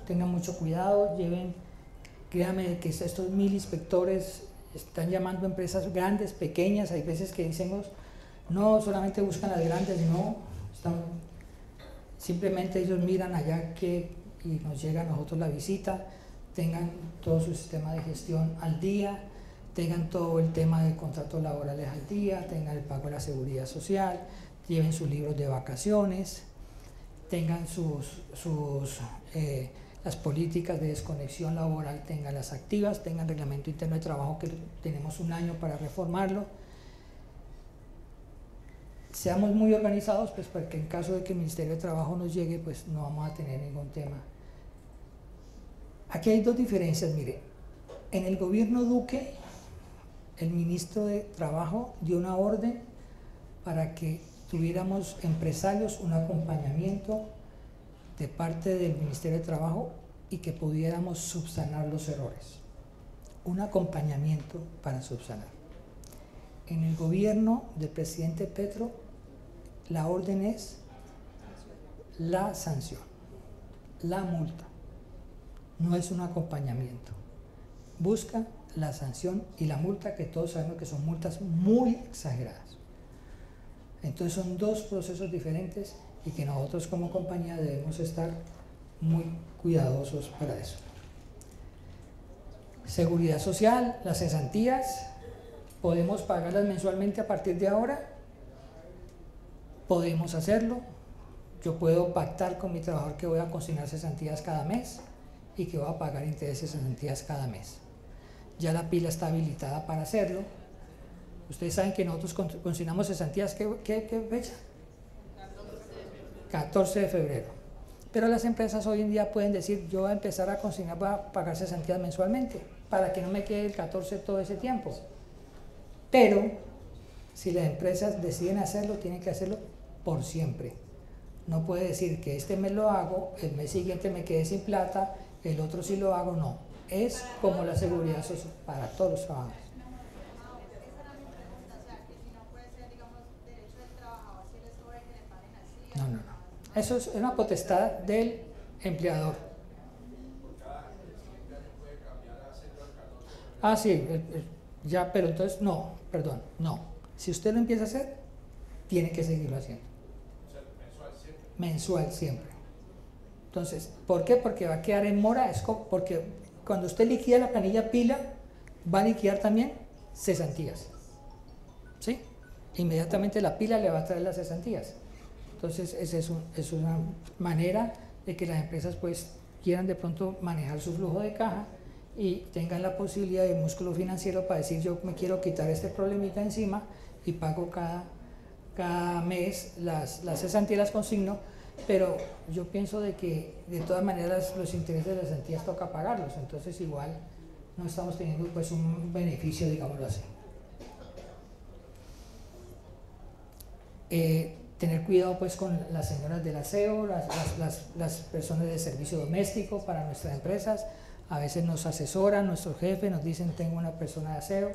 tengan mucho cuidado, créanme que estos 1000 inspectores están llamando a empresas grandes, pequeñas, hay veces que decimos, no solamente buscan las grandes, no, simplemente ellos miran allá y nos llega a nosotros la visita, tengan todo su sistema de gestión al día, tengan todo el tema de contratos laborales al día, tengan el pago de la seguridad social, lleven sus libros de vacaciones, tengan las políticas de desconexión laboral, tengan las activas, tengan reglamento interno de trabajo que tenemos 1 año para reformarlo. Seamos muy organizados, pues, porque en caso de que el Ministerio de Trabajo nos llegue, pues no vamos a tener ningún tema. Aquí hay 2 diferencias, mire. En el gobierno Duque, el ministro de Trabajo dio una orden para que tuviéramos empresarios un acompañamiento de parte del Ministerio de Trabajo y que pudiéramos subsanar los errores. un acompañamiento para subsanar. En el gobierno del presidente Petro, la orden es la sanción, la multa, no es un acompañamiento. Busca la sanción y la multa, que todos sabemos que son multas muy exageradas. Entonces son dos procesos diferentes y que nosotros como compañía debemos estar muy cuidadosos para eso. Seguridad social, las cesantías, podemos pagarlas mensualmente a partir de ahora, podemos hacerlo. Yo puedo pactar con mi trabajador que voy a consignar cesantías cada mes y que voy a pagar intereses de cesantías cada mes. Ya la pila está habilitada para hacerlo. Ustedes saben que nosotros consignamos cesantías, ¿qué fecha? 14 de febrero. Pero las empresas hoy en día pueden decir, yo voy a empezar a consignar, voy a pagar cesantías mensualmente, para que no me quede el 14 todo ese tiempo. Pero, si las empresas deciden hacerlo, tienen que hacerlo por siempre. No puede decir que este mes lo hago, el mes siguiente me quedé sin plata, el otro sí lo hago, no. Es como la seguridad social para todos los trabajadores. No. Eso es una potestad del empleador. Ah, sí, ya, pero entonces no. Si usted lo empieza a hacer, tiene que seguirlo haciendo. Mensual siempre. Entonces, ¿por qué? Porque va a quedar en mora, porque cuando usted liquida la planilla pila, va a liquidar también cesantías. ¿Sí? Inmediatamente la pila le va a traer las cesantías. Entonces, es una manera de que las empresas pues quieran de pronto manejar su flujo de caja y tengan la posibilidad de músculo financiero para decir, yo me quiero quitar este problemita encima y pago cada mes las cesantías, las consigno, pero yo pienso de que de todas maneras los intereses de las cesantías toca pagarlos, entonces igual no estamos teniendo pues un beneficio, digámoslo así. Tener cuidado pues con las señoras del aseo, las personas de servicio doméstico para nuestras empresas. A veces nos asesoran, nuestros jefes nos dicen, tengo una persona de aseo,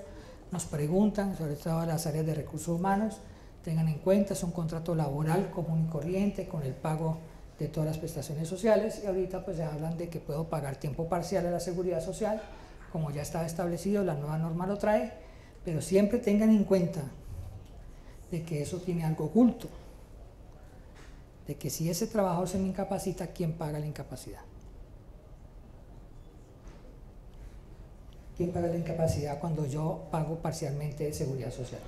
nos preguntan, sobre todo las áreas de recursos humanos, tengan en cuenta, es un contrato laboral común y corriente con el pago de todas las prestaciones sociales, y ahorita pues se hablan de que puedo pagar tiempo parcial a la seguridad social, como ya estaba establecido, la nueva norma lo trae, pero siempre tengan en cuenta de que eso tiene algo oculto, de que si ese trabajador se me incapacita, ¿quién paga la incapacidad? ¿Quién paga la incapacidad cuando yo pago parcialmente de seguridad social?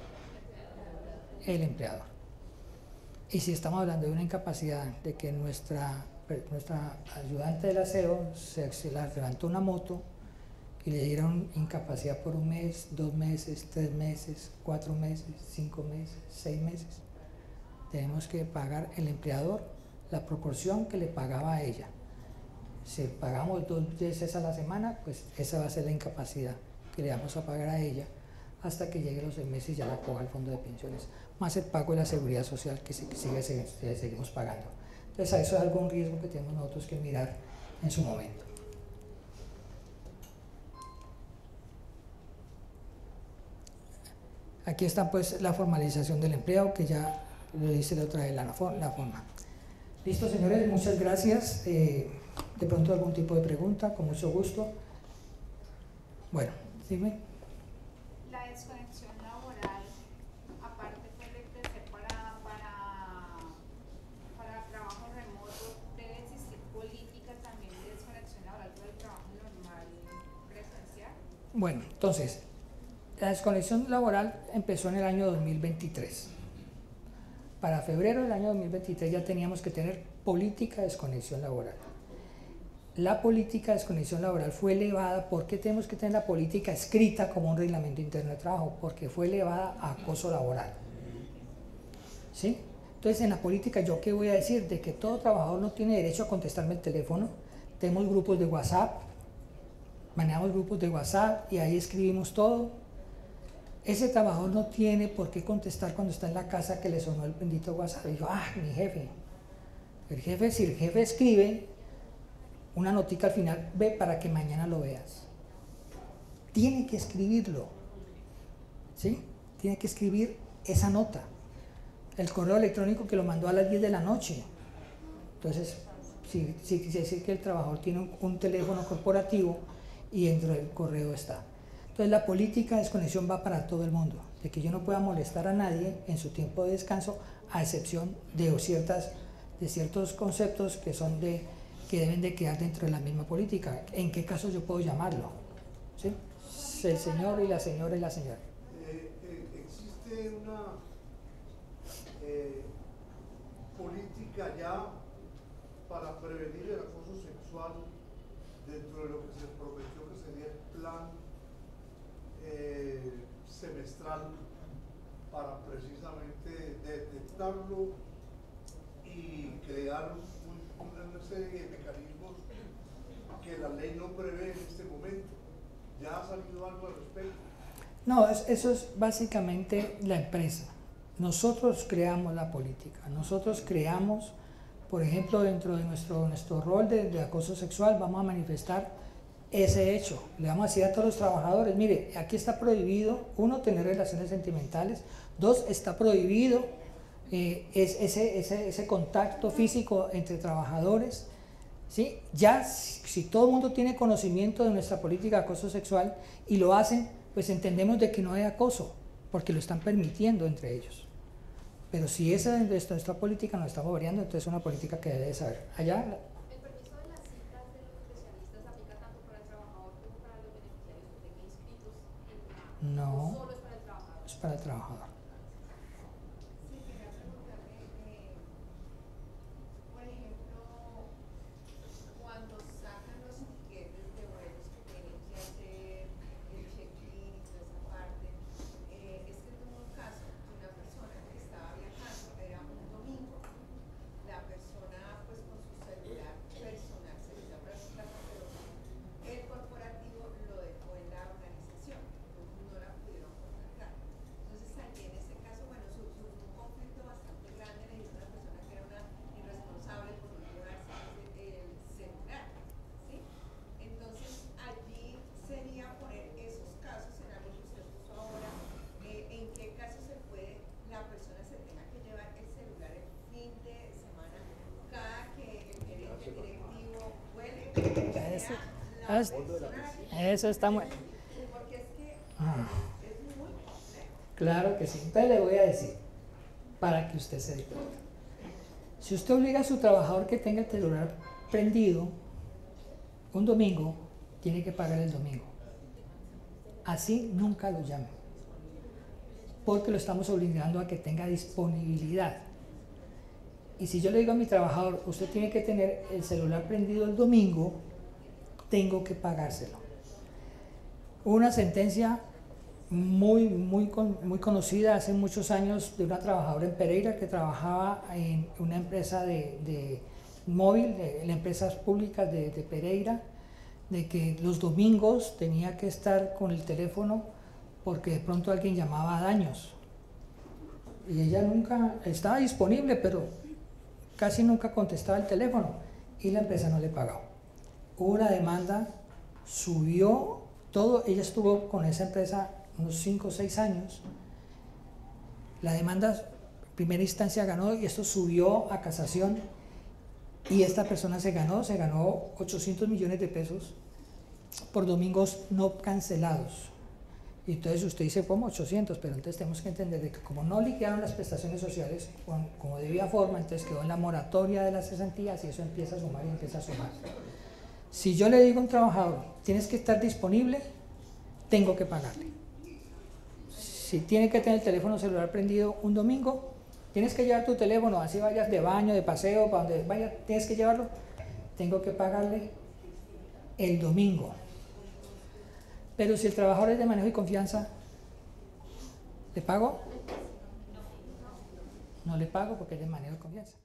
El empleador. Y si estamos hablando de una incapacidad de que nuestra ayudante del aseo se la levantó una moto y le dieron incapacidad por un mes, 2 meses, 3 meses, 4 meses, 5 meses, 6 meses, tenemos que pagar el empleador la proporción que le pagaba a ella. Si pagamos 2 veces a la semana, pues esa va a ser la incapacidad que le vamos a pagar a ella hasta que llegue los 6 meses y ya la coja el fondo de pensiones, más el pago de la seguridad social que seguimos pagando. Entonces a eso es algún riesgo que tenemos nosotros que mirar en su momento. Aquí está pues la formalización del empleo, que ya lo dice la otra vez la forma. Listo, señores, muchas gracias. De pronto algún tipo de pregunta, con mucho gusto. Bueno, dime. La desconexión laboral, aparte pues, de ser para trabajo remoto, ¿debe existir política también de desconexión laboral para el trabajo normal presencial? Bueno, entonces, la desconexión laboral empezó en el año 2023. Para febrero del año 2023 ya teníamos que tener política de desconexión laboral. La política de desconexión laboral fue elevada. ¿Por qué tenemos que tener la política escrita como un reglamento interno de trabajo? Porque fue elevada a acoso laboral. ¿Sí? Entonces, en la política, ¿yo qué voy a decir? De que todo trabajador no tiene derecho a contestarme el teléfono. Tenemos grupos de WhatsApp, manejamos grupos de WhatsApp y ahí escribimos todo. Ese trabajador no tiene por qué contestar cuando está en la casa que le sonó el bendito WhatsApp. Y yo, mi jefe. Si el jefe escribe una notica al final, ve para que mañana lo veas. tiene que escribirlo, ¿sí? Tiene que escribir esa nota. El correo electrónico que lo mandó a las 10 de la noche. Entonces, sí decir que el trabajador tiene un teléfono corporativo y dentro del correo está. Entonces, la política de desconexión va para todo el mundo, de que yo no pueda molestar a nadie en su tiempo de descanso, a excepción de ciertos conceptos que deben de quedar dentro de la misma política. ¿En qué caso yo puedo llamarlo? ¿Sí? El señor y la señora y la señora. ¿Existe una política ya para prevenir el acoso sexual dentro de lo que se prometió que sería el plan semestral para precisamente detectarlo y crear una serie de mecanismos que la ley no prevé en este momento? ¿Ya ha salido algo al respecto? No, eso es básicamente la empresa. Nosotros creamos la política, nosotros creamos, por ejemplo, dentro de nuestro rol de acoso sexual, vamos a manifestar ese hecho. Le vamos a decir a todos los trabajadores, mire, aquí está prohibido, 1, tener relaciones sentimentales, 2, está prohibido ese contacto físico entre trabajadores, ¿sí? Ya si todo el mundo tiene conocimiento de nuestra política de acoso sexual y lo hacen, pues entendemos de que no hay acoso, porque lo están permitiendo entre ellos. Pero si esa es nuestra política, nos estamos variando, entonces es una política que debe saber. Allá. ¿El permiso de las citas de los especialistas aplica tanto para el trabajador como para los beneficiarios que tengan inscritos en la... No, ¿O solo es para el trabajador? es para el trabajador. Sí, quería preguntarle, por ejemplo, cuando sacan los tiquetes de vuelos que tienen que hacer el check-in y toda esa parte, es que tuvo un caso de una persona que estaba viajando, era un domingo, la persona pues con su celular personal se usa para su plata, pero el corporativo lo dejó en la organización, entonces no la pudieron contactar. Entonces allí en ese caso, bueno, surgió un conflicto bastante grande, le dijo a la persona que era una irresponsable por no llevarse el celular, ¿sí? Entonces allí sería poner esos casos en algo que usted puso ahora, en qué caso la persona se tenga que llevar el celular el fin de semana, cada que el gerente directivo huele, Eso está muy... porque es que es muy complejo. Claro que sí. Entonces le voy a decir, para que usted se dé cuenta. Si usted obliga a su trabajador que tenga el celular prendido un domingo, tiene que pagar el domingo. Así nunca lo llame, porque lo estamos obligando a que tenga disponibilidad. Y si yo le digo a mi trabajador, usted tiene que tener el celular prendido el domingo, tengo que pagárselo. Hubo una sentencia muy conocida hace muchos años de una trabajadora en Pereira que trabajaba en una empresa de móvil, de las empresas públicas de Pereira, de que los domingos tenía que estar con el teléfono porque de pronto alguien llamaba a daños. Y ella nunca estaba disponible, pero casi nunca contestaba el teléfono y la empresa no le pagaba. Hubo una demanda, subió todo, ella estuvo con esa empresa unos 5 o 6 años. La demanda en primera instancia ganó y esto subió a casación y esta persona se ganó 800 millones de pesos por domingos no cancelados. Y entonces usted dice, ¿cómo 800? Pero entonces tenemos que entender de que como no liquidaron las prestaciones sociales como debía forma, entonces quedó en la moratoria de las cesantías y eso empieza a sumar y empieza a sumar. Si yo le digo a un trabajador, tienes que estar disponible, tengo que pagarle. Si tiene que tener el teléfono celular prendido un domingo, tienes que llevar tu teléfono, así vayas de baño, de paseo, para donde vayas, tienes que llevarlo, tengo que pagarle el domingo. Pero si el trabajador es de manejo y confianza, ¿le pago? No le pago porque es de manejo y confianza.